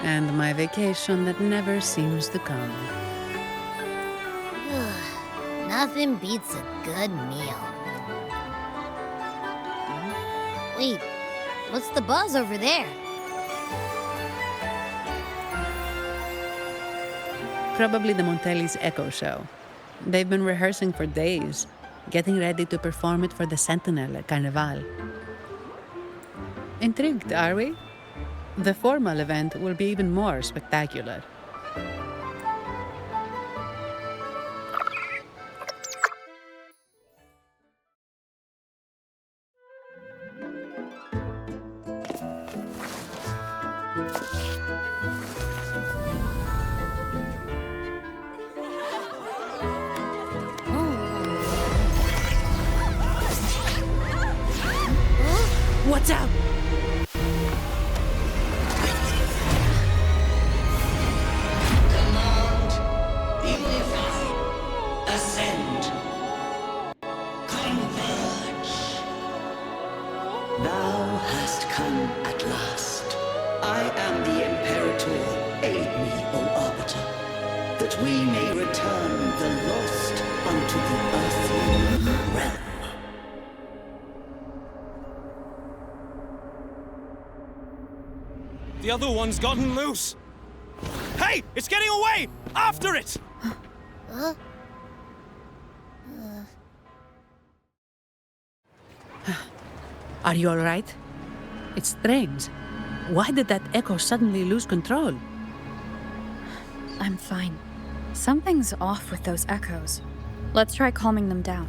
And my vacation that never seems to come. Nothing beats a good meal. Wait, what's the buzz over there? Probably the Montelli's Echo Show. They've been rehearsing for days, getting ready to perform it for the Sentinel at Carnival. Intrigued, are we? The formal event will be even more spectacular. Watch out! Ascend. Converge. Thou hast come at last. I am the Imperator. Aid me, O Arbiter, that we may return the lost unto the earthly realm. The other one's gotten loose. Hey, it's getting away! After it! Are you all right? It's strange. Why did that echo suddenly lose control? I'm fine. Something's off with those echoes. Let's try calming them down.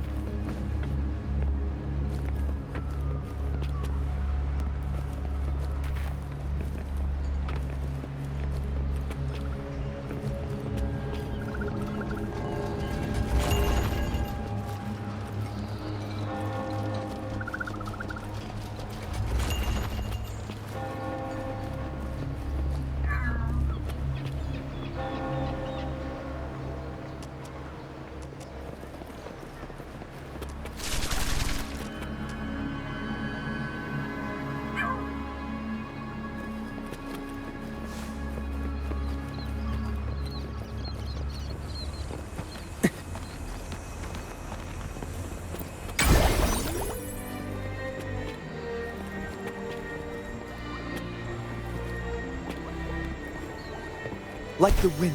Like the wind.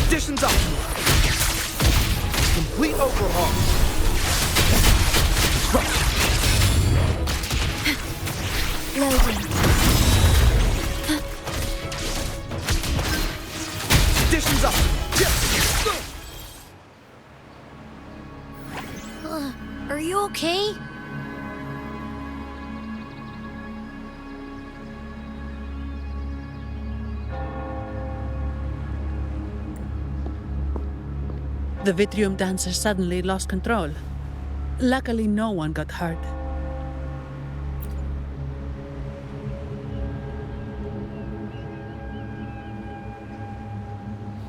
Conditions optimal. Complete overhaul. Loading. Conditions optimal. Are you okay? The Vitrium dancer suddenly lost control. Luckily, no one got hurt.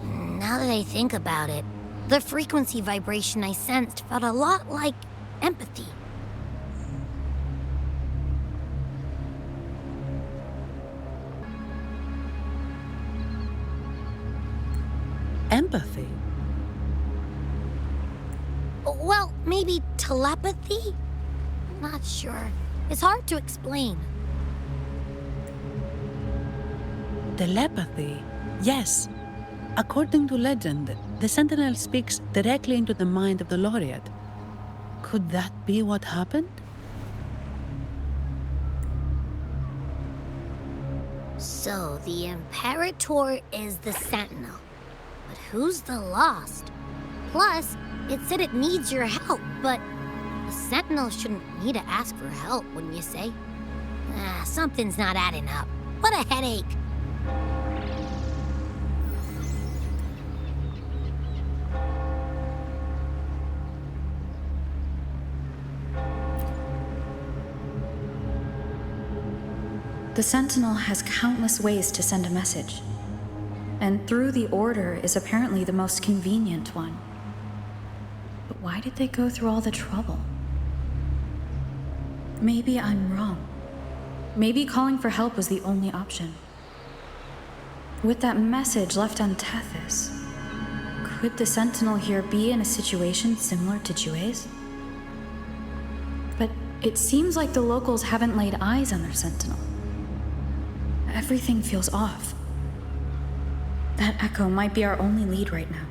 Now that I think about it, the frequency vibration I sensed felt a lot like empathy. Empathy? Well, maybe telepathy? Not sure. It's hard to explain. Telepathy? Yes. According to legend, the Sentinel speaks directly into the mind of the Laureate. Could that be what happened? So, the Imperator is the Sentinel. But who's the Lost? Plus, it said it needs your help, but the Sentinel shouldn't need to ask for help, wouldn't you say? Something's not adding up. What a headache. The Sentinel has countless ways to send a message. And through the Order is apparently the most convenient one. But why did they go through all the trouble? Maybe I'm wrong. Maybe calling for help was the only option. With that message left on Tethys, could the Sentinel here be in a situation similar to Jue's? But it seems like the locals haven't laid eyes on their Sentinel. Everything feels off. That echo might be our only lead right now.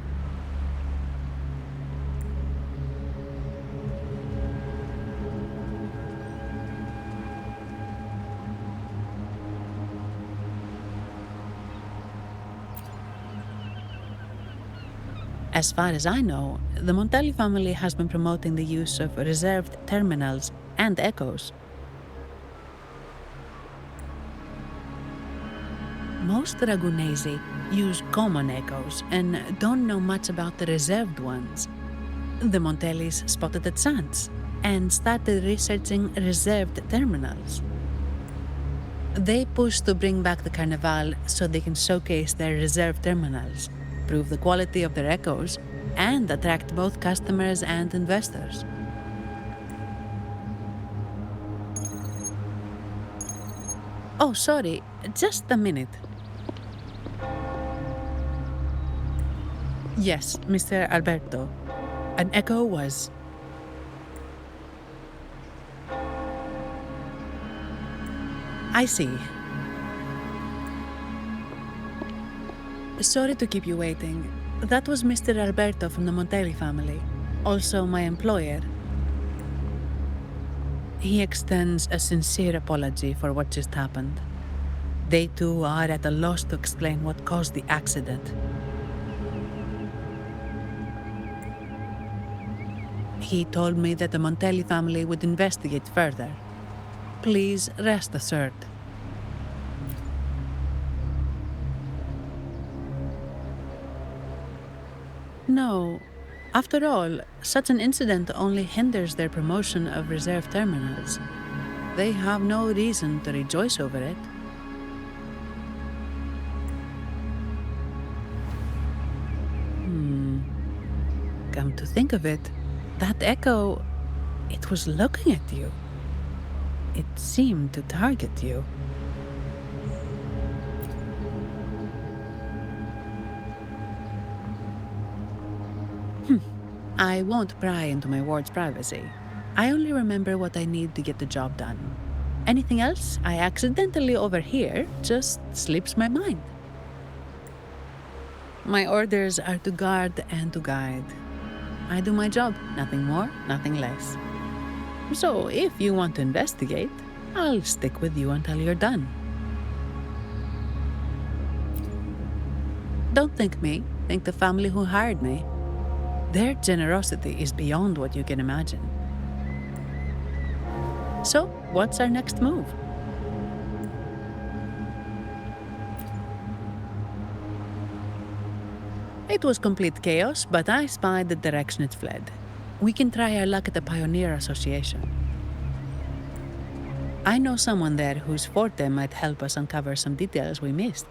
As far as I know, the Montelli family has been promoting the use of reserved terminals and echoes. Most Ragunesi use common echoes and don't know much about the reserved ones. The Montellis spotted a chance and started researching reserved terminals. They pushed to bring back the Carnival so they can showcase their reserved terminals, prove the quality of their echoes, and attract both customers and investors. Oh, sorry, just a minute. Yes, Mr. Alberto. An echo was... I see. Sorry to keep you waiting. That was Mr. Alberto from the Montelli family, also my employer. He extends a sincere apology for what just happened. They too are at a loss to explain what caused the accident. He told me that the Montelli family would investigate further. Please rest assured. No. After all, such an incident only hinders their promotion of reserve terminals. They have no reason to rejoice over it. Come to think of it, that echo, it was looking at you. It seemed to target you. I won't pry into my ward's privacy. I only remember what I need to get the job done. Anything else I accidentally overhear just slips my mind. My orders are to guard and to guide. I do my job, nothing more, nothing less. So if you want to investigate, I'll stick with you until you're done. Don't think me, think the family who hired me. Their generosity is beyond what you can imagine. So, what's our next move? It was complete chaos, but I spied the direction it fled. We can try our luck at the Pioneer Association. I know someone there whose forte might help us uncover some details we missed.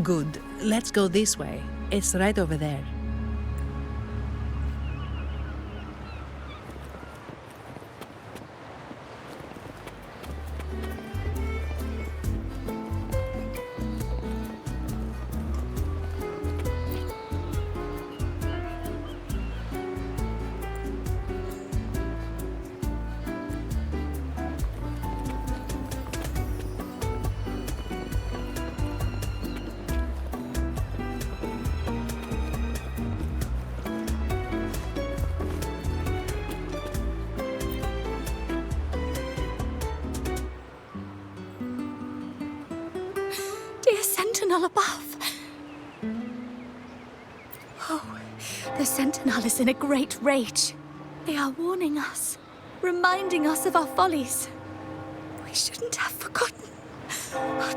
Good. Let's go this way. It's right over there. Dear Sentinel above! Oh, the Sentinel is in a great rage. They are warning us, reminding us of our follies. We shouldn't have forgotten.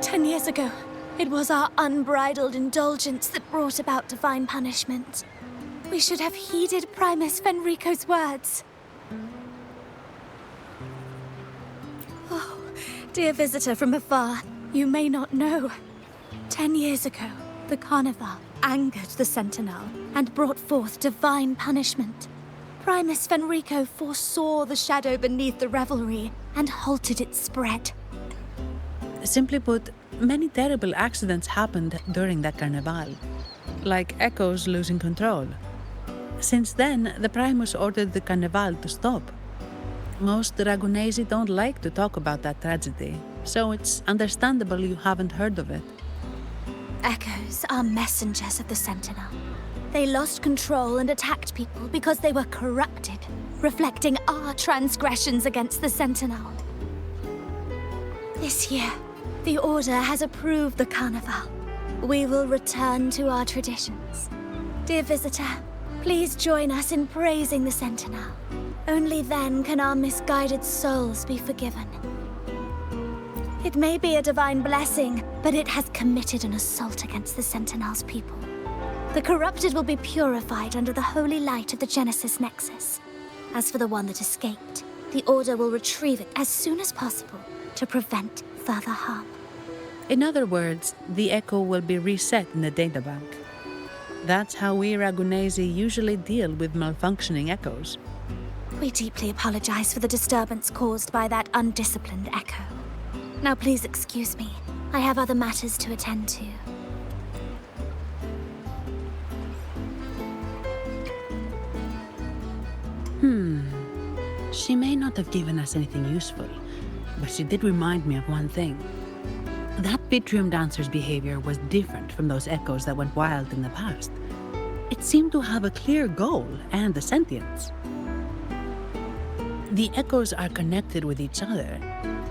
10 years ago, it was our unbridled indulgence that brought about divine punishment. We should have heeded Primus Fenrico's words. Oh, dear visitor from afar, you may not know. 10 years ago, the Carnival angered the Sentinel and brought forth divine punishment. Primus Fenrico foresaw the shadow beneath the revelry and halted its spread. Simply put, many terrible accidents happened during that Carnival, like Echoes losing control. Since then, the Primus ordered the Carnival to stop. Most Ragunesi don't like to talk about that tragedy, so it's understandable you haven't heard of it. Echoes are messengers of the Sentinel. They lost control and attacked people because they were corrupted, reflecting our transgressions against the Sentinel. This year, the Order has approved the Carnival. We will return to our traditions. Dear visitor, please join us in praising the Sentinel. Only then can our misguided souls be forgiven. It may be a divine blessing, but it has committed an assault against the Sentinel's people. The corrupted will be purified under the holy light of the Genesis Nexus. As for the one that escaped, the Order will retrieve it as soon as possible to prevent further harm. In other words, the Echo will be reset in the databank. That's how we Ragunesi usually deal with malfunctioning Echoes. We deeply apologize for the disturbance caused by that undisciplined Echo. Now please excuse me. I have other matters to attend to. She may not have given us anything useful, but she did remind me of one thing. That Vitrium dancer's behavior was different from those Echoes that went wild in the past. It seemed to have a clear goal and a sentience. The Echoes are connected with each other,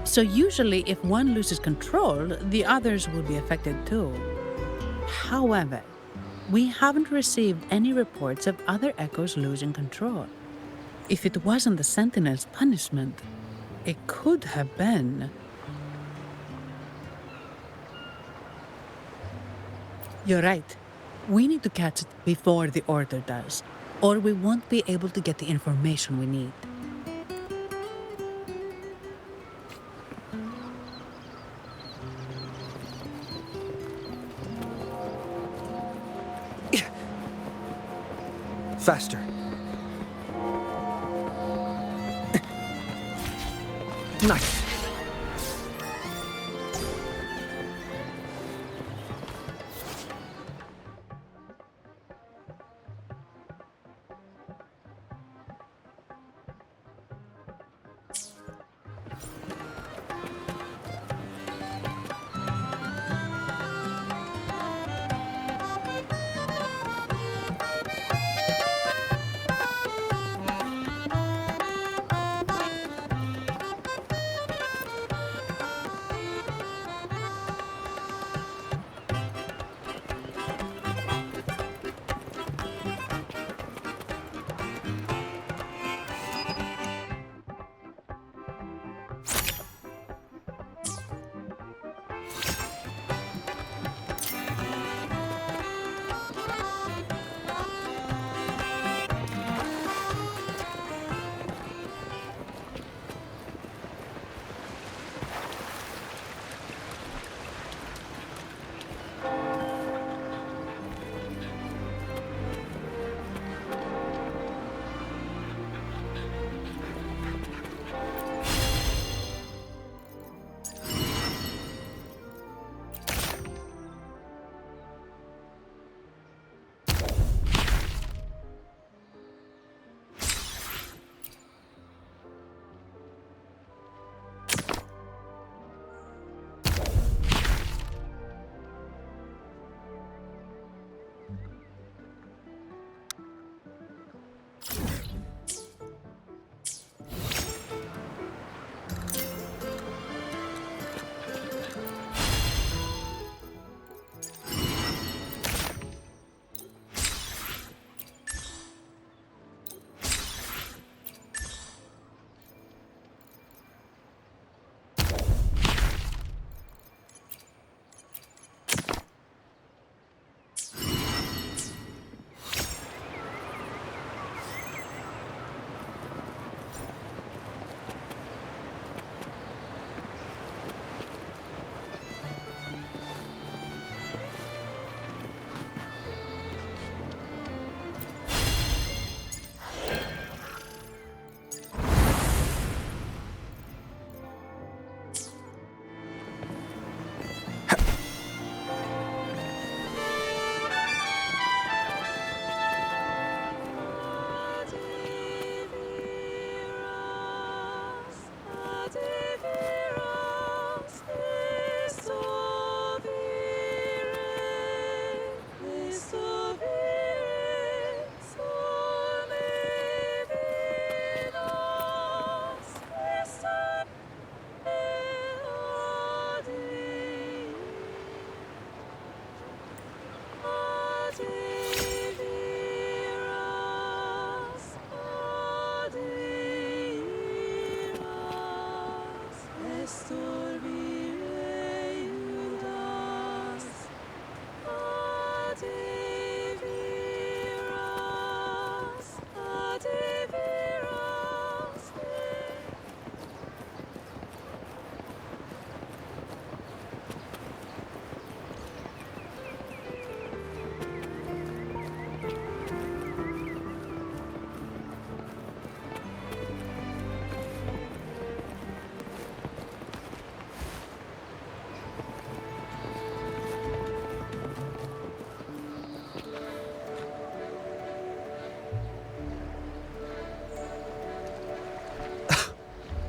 so usually if one loses control, the others will be affected too. However, we haven't received any reports of other Echoes losing control. If it wasn't the Sentinel's punishment, it could have been... You're right. We need to catch it before the Order does, or we won't be able to get the information we need. Faster. Nice.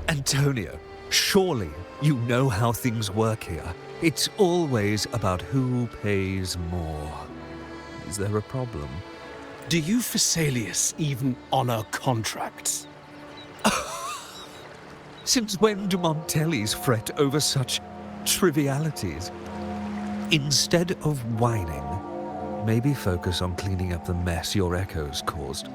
Antonio, surely you know how things work here. It's always about who pays more. Is there a problem? Do you Phasaelius even honor contracts? Since when do Montellis fret over such trivialities? Instead of whining, maybe focus on cleaning up the mess your echoes caused.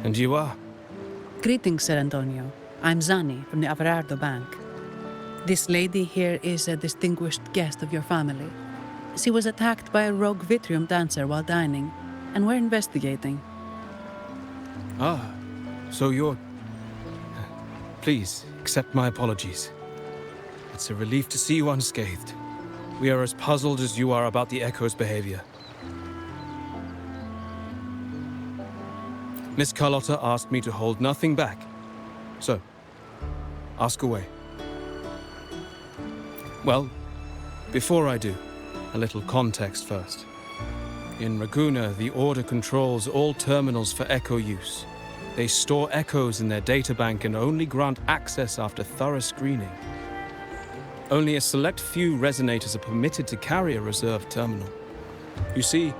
And you are? Greetings, Sir Antonio. I'm Zani from the Averardo Bank. This lady here is a distinguished guest of your family. She was attacked by a rogue Vitrium dancer while dining, and we're investigating. Ah, so you're... Please, accept my apologies. It's a relief to see you unscathed. We are as puzzled as you are about the Echo's behavior. Miss Carlotta asked me to hold nothing back. So, ask away. Well, before I do, a little context first. In Raguena, the Order controls all terminals for Echo use. They store echoes in their databank and only grant access after thorough screening. Only a select few resonators are permitted to carry a reserved terminal. You see,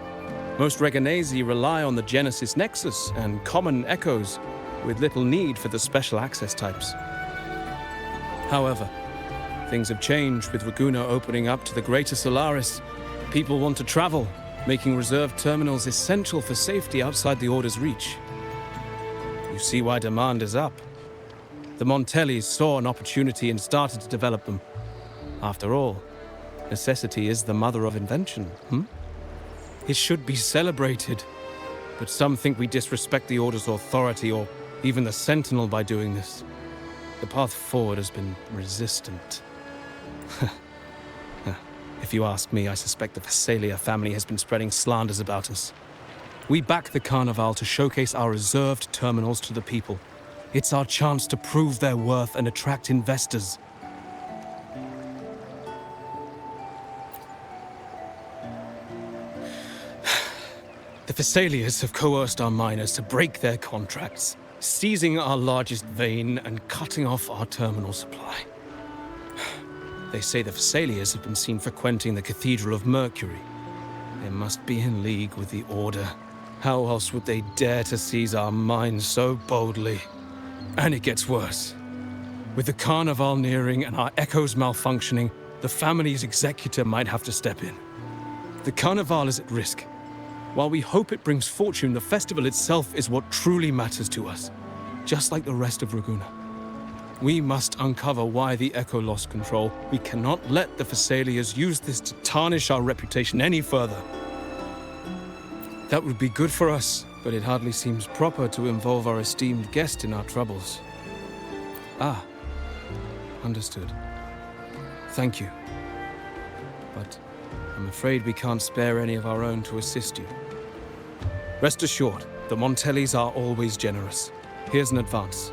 most Reganesi rely on the Genesis Nexus and common echoes, with little need for the special access types. However, things have changed with Raguena opening up to the greater Solaris. People want to travel, making reserved terminals essential for safety outside the Order's reach. You see why demand is up. The Montellis saw an opportunity and started to develop them. After all, necessity is the mother of invention, It should be celebrated, but some think we disrespect the Order's authority or even the Sentinel by doing this. The path forward has been resistant. If you ask me, I suspect the Phasalia family has been spreading slanders about us. We back the Carnival to showcase our reserved terminals to the people. It's our chance to prove their worth and attract investors. The Phasalias have coerced our miners to break their contracts, seizing our largest vein and cutting off our terminal supply. They say the Phasalias have been seen frequenting the Cathedral of Mercury. They must be in league with the Order. How else would they dare to seize our mines so boldly? And it gets worse. With the Carnival nearing and our echoes malfunctioning, the family's executor might have to step in. The Carnival is at risk. While we hope it brings fortune, the festival itself is what truly matters to us, just like the rest of Raguena. We must uncover why the Echo lost control. We cannot let the Phasalias use this to tarnish our reputation any further. That would be good for us, but it hardly seems proper to involve our esteemed guest in our troubles. Ah, understood. Thank you. But I'm afraid we can't spare any of our own to assist you. Rest assured, the Montellis are always generous. Here's an advance.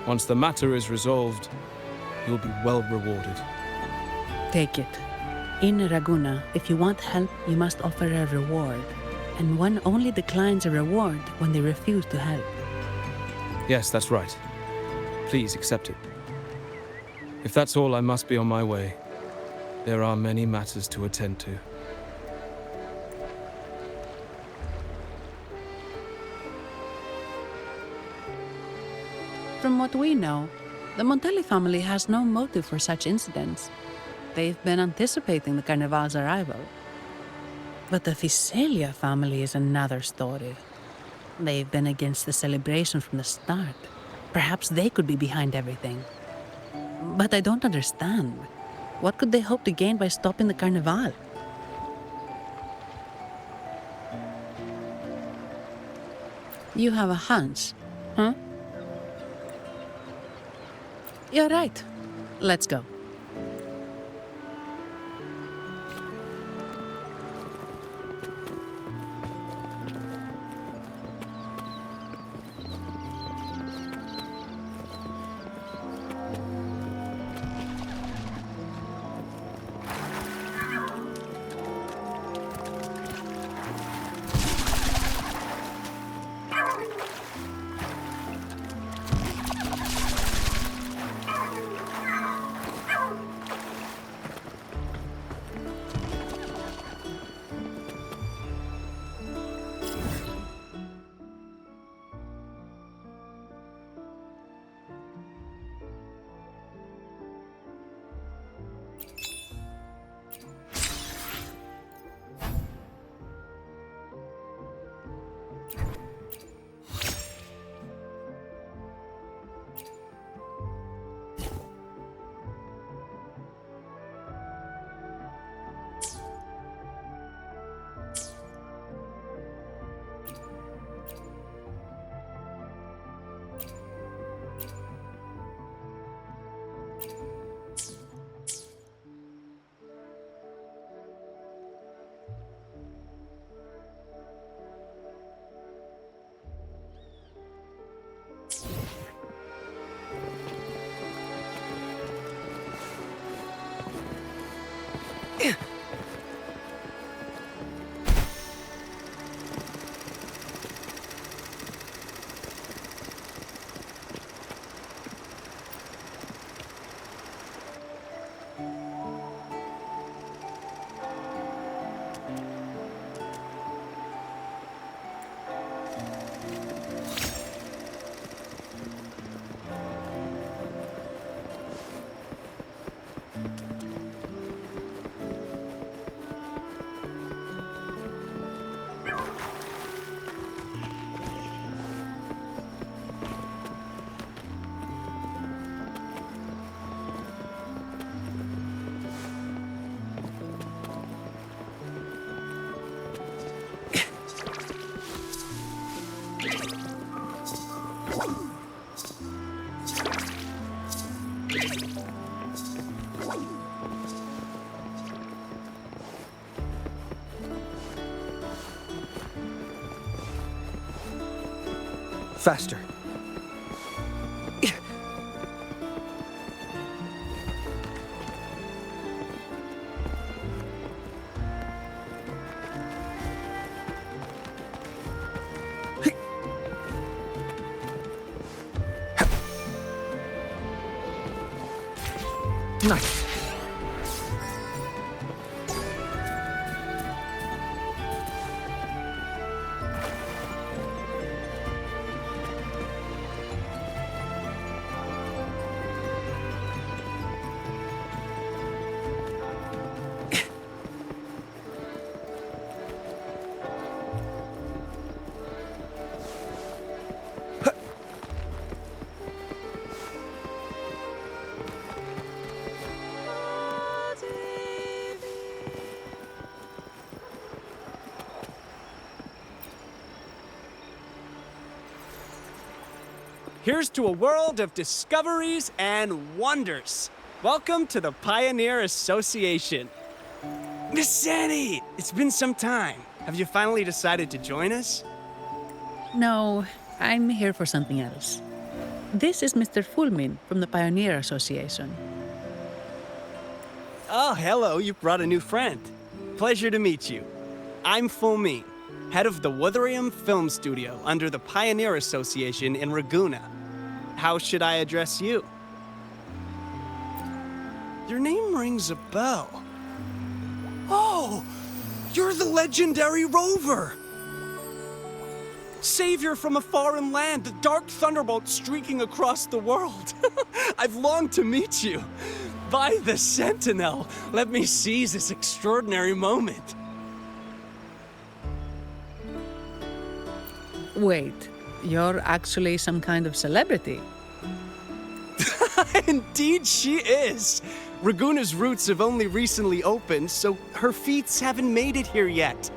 Once the matter is resolved, you'll be well rewarded. Take it. In Raguena, if you want help, you must offer a reward. And one only declines a reward when they refuse to help. Yes, that's right. Please accept it. If that's all, I must be on my way. There are many matters to attend to. From what we know, the Montelli family has no motive for such incidents. They've been anticipating the Carnival's arrival. But the Visalia family is another story. They've been against the celebration from the start. Perhaps they could be behind everything. But I don't understand. What could they hope to gain by stopping the Carnival? You have a hunch, huh? You're right. Let's go. Faster. Nice. Here's to a world of discoveries and wonders. Welcome to the Pioneer Association. Miss Sandy, it's been some time. Have you finally decided to join us? No, I'm here for something else. This is Mr. Fulmin from the Pioneer Association. Oh, hello, you brought a new friend. Pleasure to meet you. I'm Fulmin, head of the Wuthering Film Studio under the Pioneer Association in Raguena. How should I address you? Your name rings a bell. Oh, you're the legendary Rover. Savior from a foreign land, the dark thunderbolt streaking across the world. I've longed to meet you. By the Sentinel, let me seize this extraordinary moment. Wait, you're actually some kind of celebrity. Indeed she is. Raguna's roots have only recently opened, so her feats haven't made it here yet.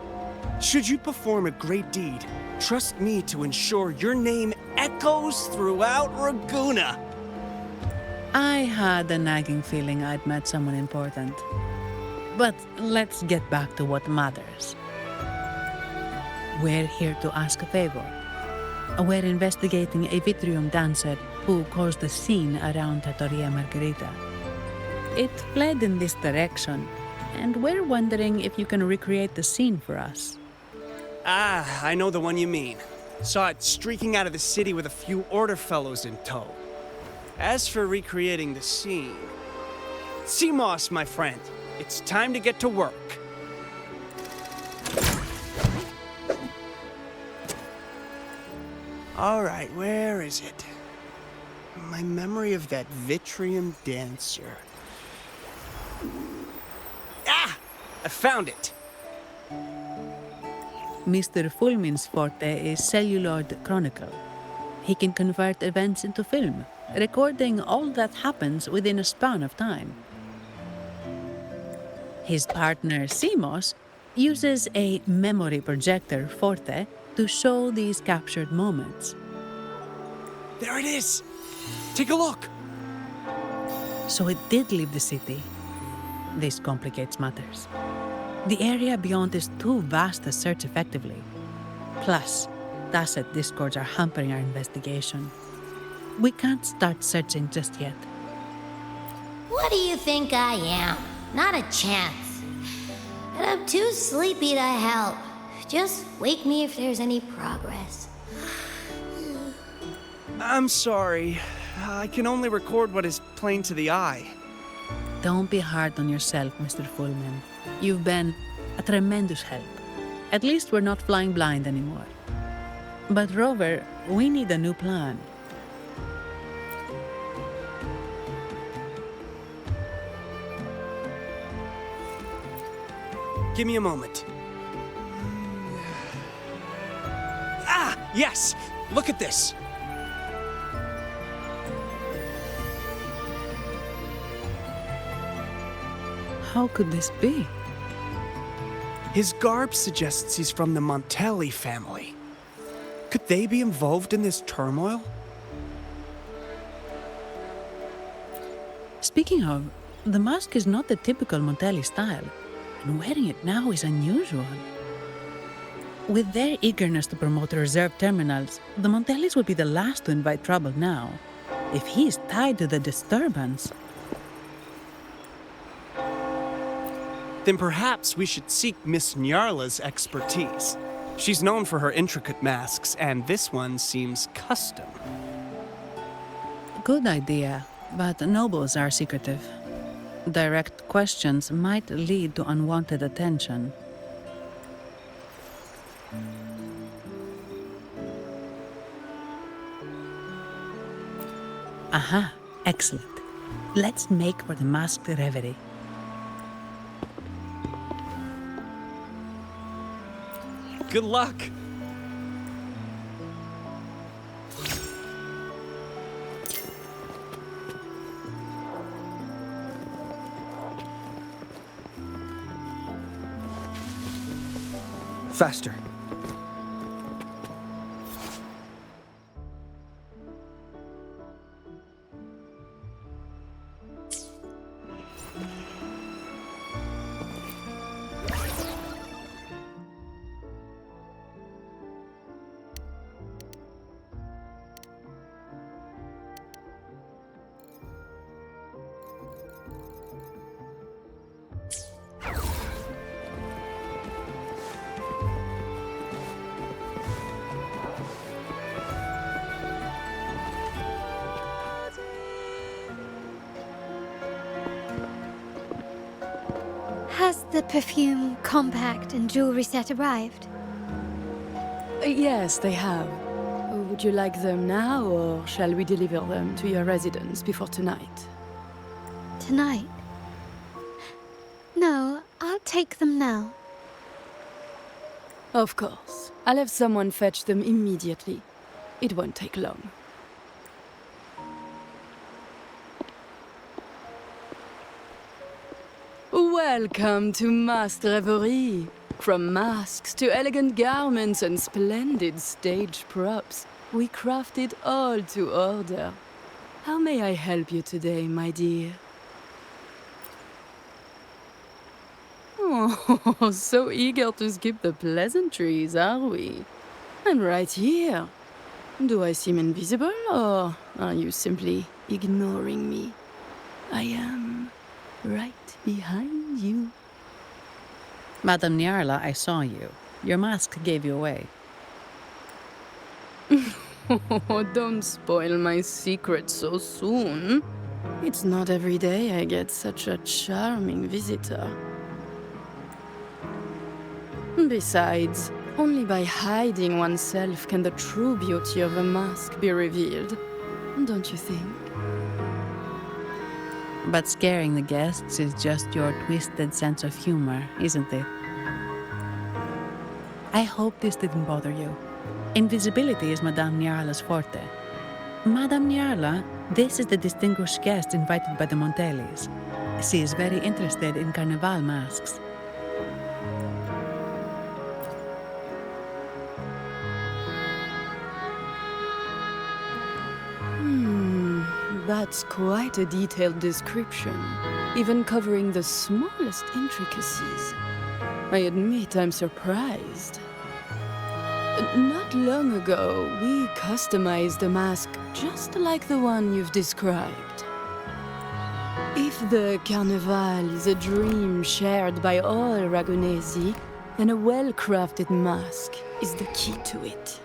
Should you perform a great deed, trust me to ensure your name echoes throughout Raguna. I had a nagging feeling I'd met someone important. But let's get back to what matters. We're here to ask a favor. We're investigating a Vitrium dancer who caused a scene around Trattoria Margherita. It fled in this direction, and we're wondering if you can recreate the scene for us. Ah, I know the one you mean. Saw it streaking out of the city with a few order fellows in tow. As for recreating the scene... Seamoss, my friend, it's time to get to work. All right, where is it? My memory of that Vitrium dancer. Ah! I found it! Mr. Fulmin's forte is celluloid chronicle. He can convert events into film, recording all that happens within a span of time. His partner, Seamoss, uses a memory projector forte to show these captured moments. There it is! Take a look! So it did leave the city. This complicates matters. The area beyond is too vast to search effectively. Plus, Tacet discords are hampering our investigation. We can't start searching just yet. What do you think I am? Not a chance. And I'm too sleepy to help. Just wake me if there's any progress. I'm sorry. I can only record what is plain to the eye. Don't be hard on yourself, Mr. Fullman. You've been a tremendous help. At least we're not flying blind anymore. But Rover, we need a new plan. Give me a moment. Ah, yes! Look at this! How could this be? His garb suggests he's from the Montelli family. Could they be involved in this turmoil? Speaking of, the mask is not the typical Montelli style, and wearing it now is unusual. With their eagerness to promote reserve terminals, the Montellis would be the last to invite trouble now. If he is tied to the disturbance... Then perhaps we should seek Miss Nyarla's expertise. She's known for her intricate masks, and this one seems custom. Good idea, but nobles are secretive. Direct questions might lead to unwanted attention. Aha, excellent. Let's make for the masked reverie. Good luck! Faster. Has the perfume, compact, and jewelry set arrived? Yes, they have. Would you like them now, or shall we deliver them to your residence before tonight? Tonight? No, I'll take them now. Of course. I'll have someone fetch them immediately. It won't take long. Welcome to Masked Revelry. From masks to elegant garments and splendid stage props, we craft it all to order. How may I help you today, my dear? Oh, so eager to skip the pleasantries, are we? I'm right here. Do I seem invisible, or are you simply ignoring me? I am right behind you. Madame Nyarla, I saw you. Your mask gave you away. Oh, don't spoil my secret so soon. It's not every day I get such a charming visitor. Besides, only by hiding oneself can the true beauty of a mask be revealed. Don't you think? But scaring the guests is just your twisted sense of humor, isn't it? I hope this didn't bother you. Invisibility is Madame Nyarla's forte. Madame Nyarla, this is the distinguished guest invited by the Montellis. She is very interested in Carnival masks. That's quite a detailed description, even covering the smallest intricacies. I admit I'm surprised. Not long ago, we customized a mask just like the one you've described. If the Carnival is a dream shared by all Ragonesi, then a well-crafted mask is the key to it.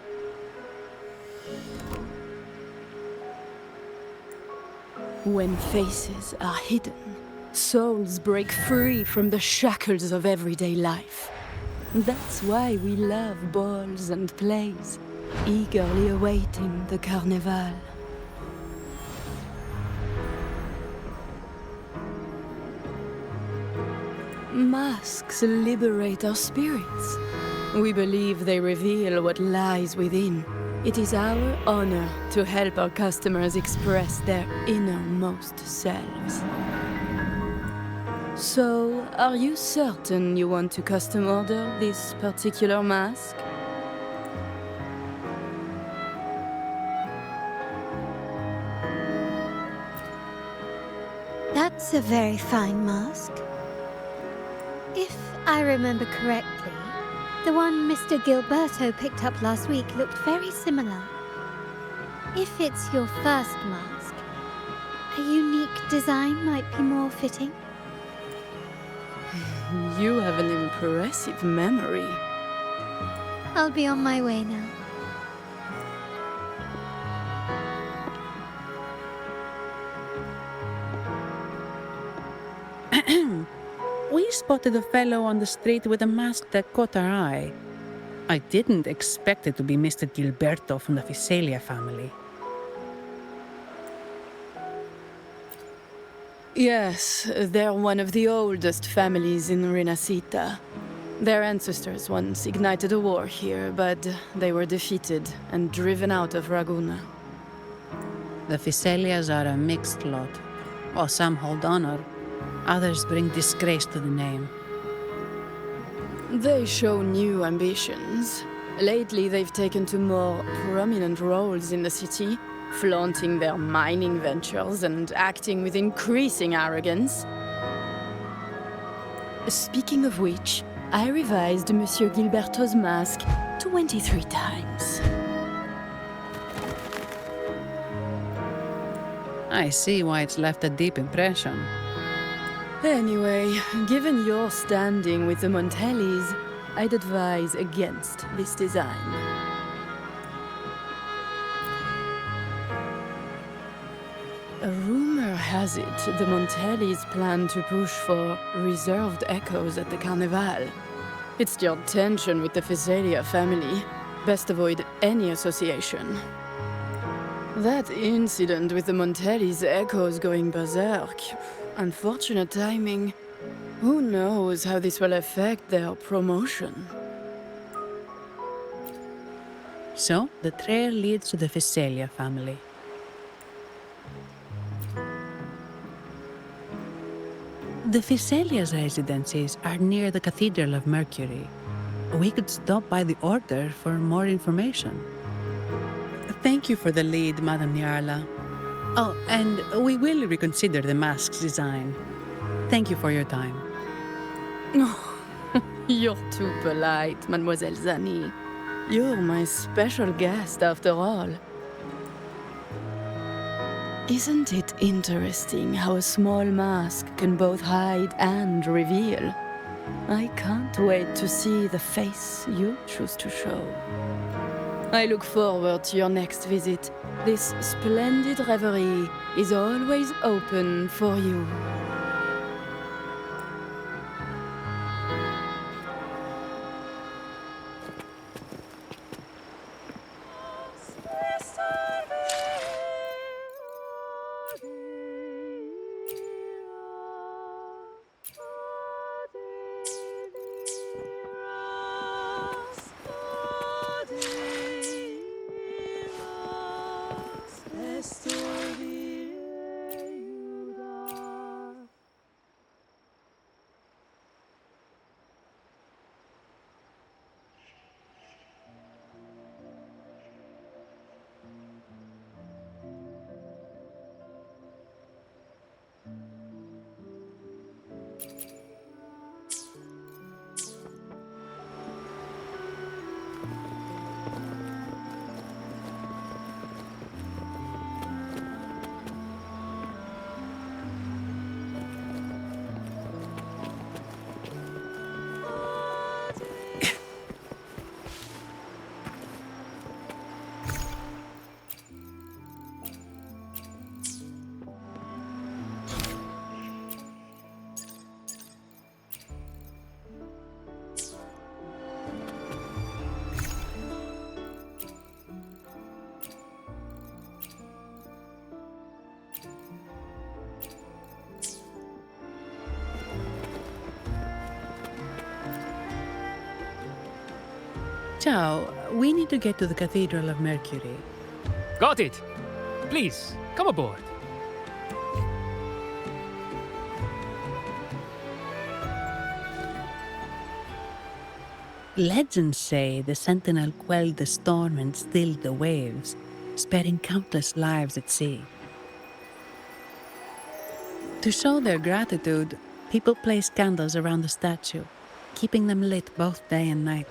When faces are hidden, souls break free from the shackles of everyday life. That's why we love balls and plays, eagerly awaiting the Carnival. Masks liberate our spirits. We believe they reveal what lies within. It is our honor to help our customers express their innermost selves. So, are you certain you want to custom order this particular mask? That's a very fine mask. If I remember correctly, the one Mr. Gilberto picked up last week looked very similar. If it's your first mask, a unique design might be more fitting. You have an impressive memory. I'll be on my way now. We spotted a fellow on the street with a mask that caught our eye. I didn't expect it to be Mr. Gilberto from the Fisalia family. Yes, they're one of the oldest families in Rinascita. Their ancestors once ignited a war here, but they were defeated and driven out of Ragunna. The Fisalias are a mixed lot. While some hold honor, others bring disgrace to the name. They show new ambitions. Lately, they've taken to more prominent roles in the city, flaunting their mining ventures and acting with increasing arrogance. Speaking of which, I revised Monsieur Gilberto's mask 23 times. I see why it's left a deep impression. Anyway, given your standing with the Montellis, I'd advise against this design. A rumor has it the Montellis plan to push for reserved echoes at the Carnival. It stirred tension with the Fisalia family. Best avoid any association. That incident with the Montelli's echoes going berserk. Unfortunate timing. Who knows how this will affect their promotion? So, the trail leads to the Physalia family. The Physalia's residences are near the Cathedral of Mercury. We could stop by the Order for more information. Thank you for the lead, Madame Nyarla. Oh, and we will reconsider the mask's design. Thank you for your time. Oh, you're too polite, Mademoiselle Zani. You're my special guest, after all. Isn't it interesting how a small mask can both hide and reveal? I can't wait to see the face you choose to show. I look forward to your next visit. This splendid reverie is always open for you. Ciao, we need to get to the Cathedral of Mercury. Got it! Please, come aboard. Legends say the Sentinel quelled the storm and stilled the waves, sparing countless lives at sea. To show their gratitude, people place candles around the statue, keeping them lit both day and night.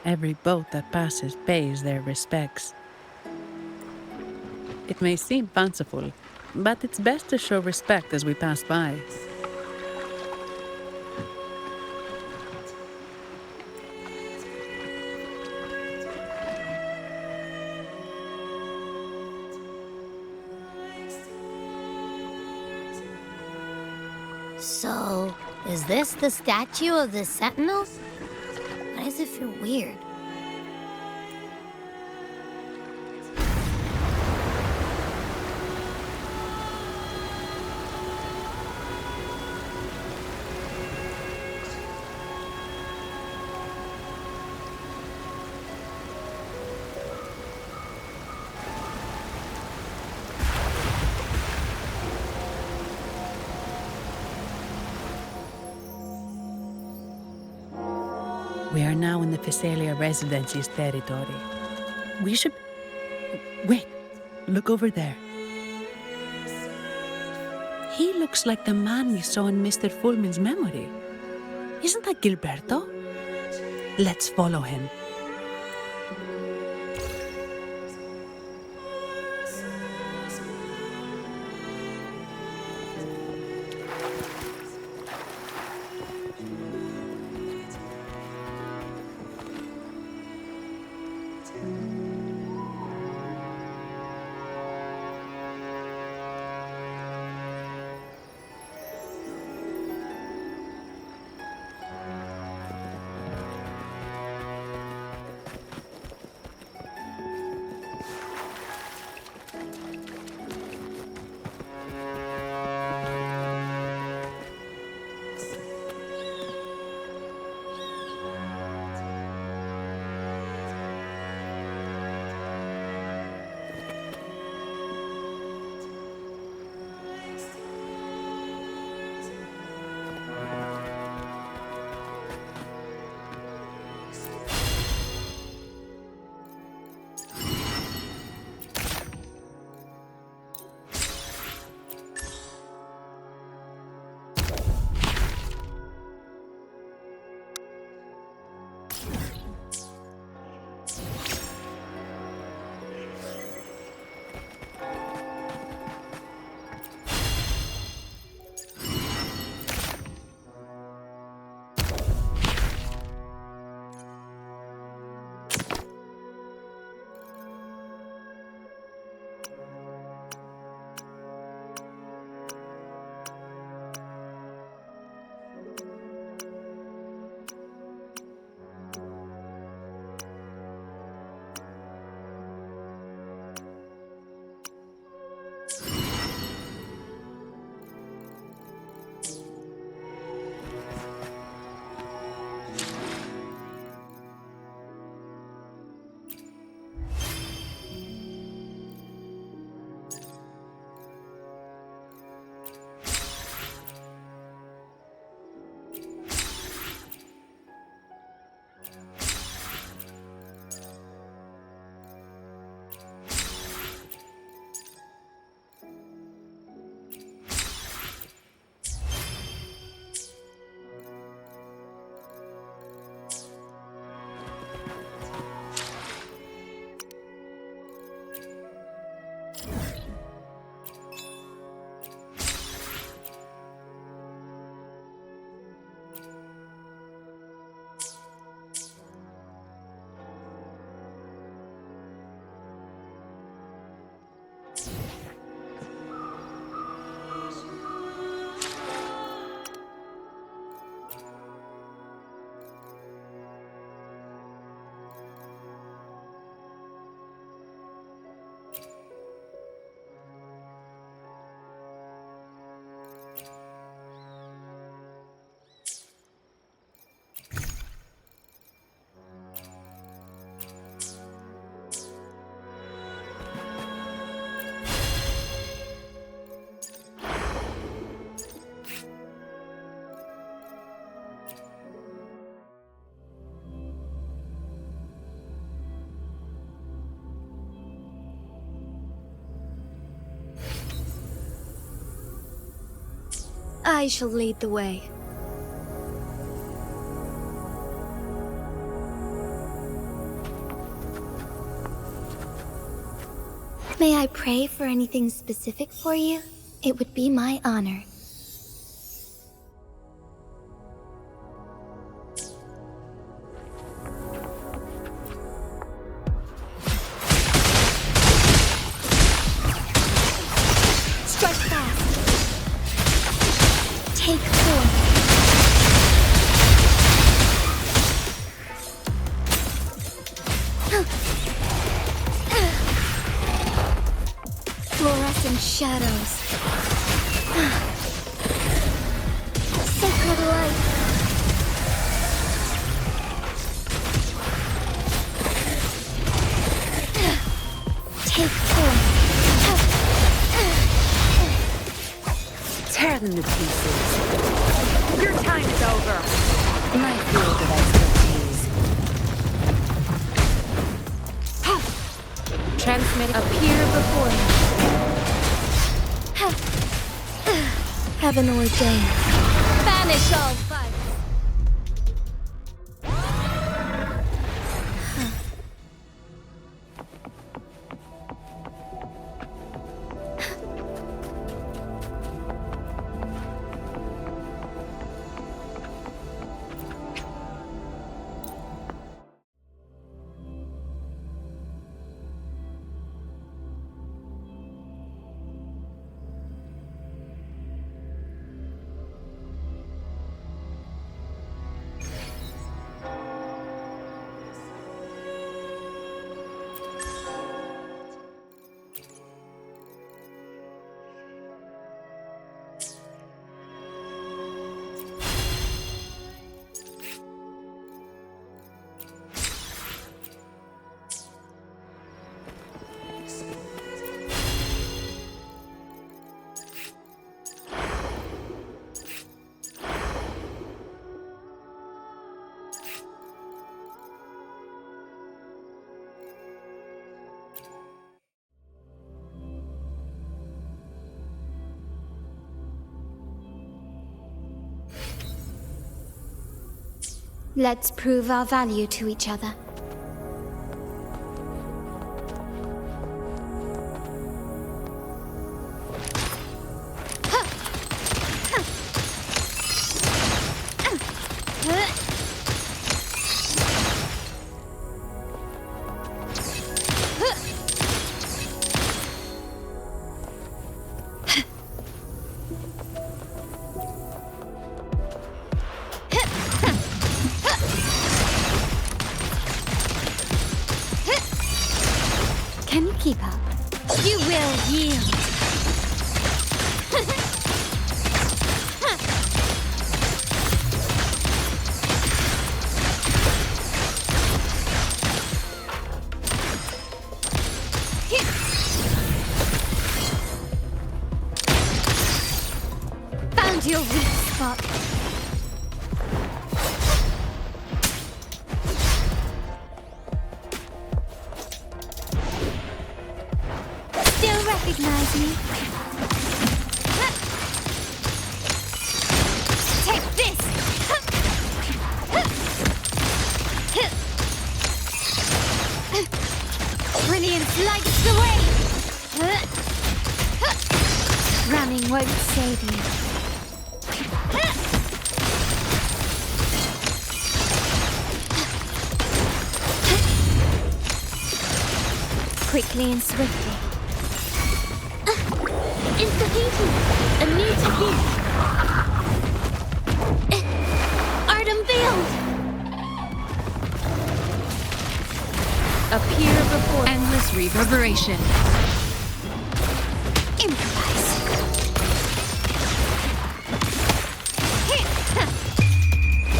Every boat that passes pays their respects. It may seem fanciful, but it's best to show respect as we pass by. So, is this the statue of the Sentinel? Why does it feel weird? We are now in the Physalia Residency's territory. We should... Wait, look over there. He looks like the man we saw in Mr. Fulmin's memory. Isn't that Gilberto? Let's follow him. I shall lead the way. May I pray for anything specific for you? It would be my honor. Strike fast. Take form. Fluorescent shadows. Sacred light. Take form. Tear them to pieces. Your time is over. My field of expertise. Transmitting. Appear before me. Heaven ordained. Banish all fight. Let's prove our value to each other. Can you keep up? You will yield. Found your weak spot. Recognize me? Take this! Brilliance lights the way! Running won't save you. Quickly and swiftly. Insta-heating! A new technique! Art unveiled! Appear before endless reverberation. Improvise.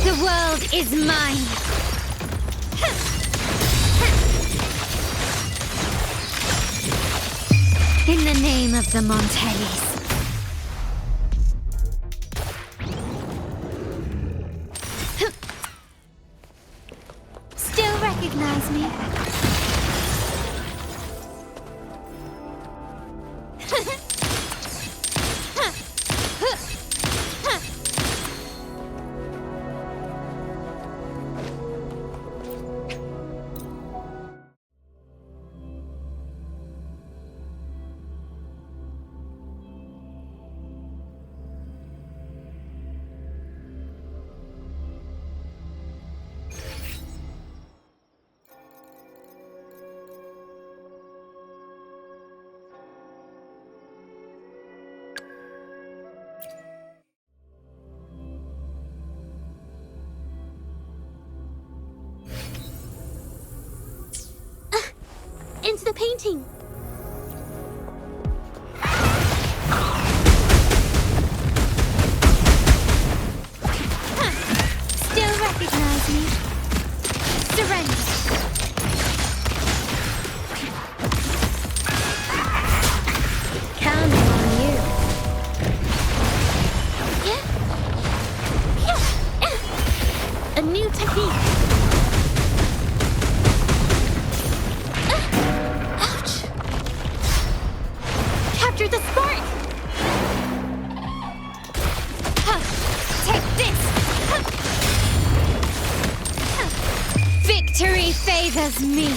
The world is mine! In the name of the Montellis. Still recognize me? painting. Still recognize me? Surrender. Counting on you. A new technique. Ouch! Capture the spark! Take this! Victory favors me!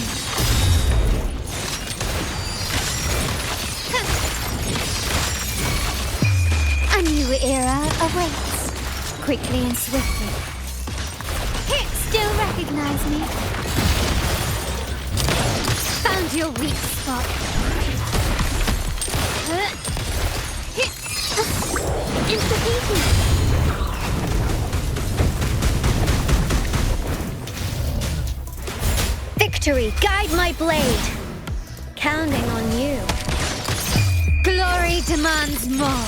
A new era awaits, quickly and swiftly. Still recognize me? Found your weak spot. Implicating. Victory, guide my blade. Counting on you. Glory demands more.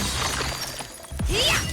Yeah!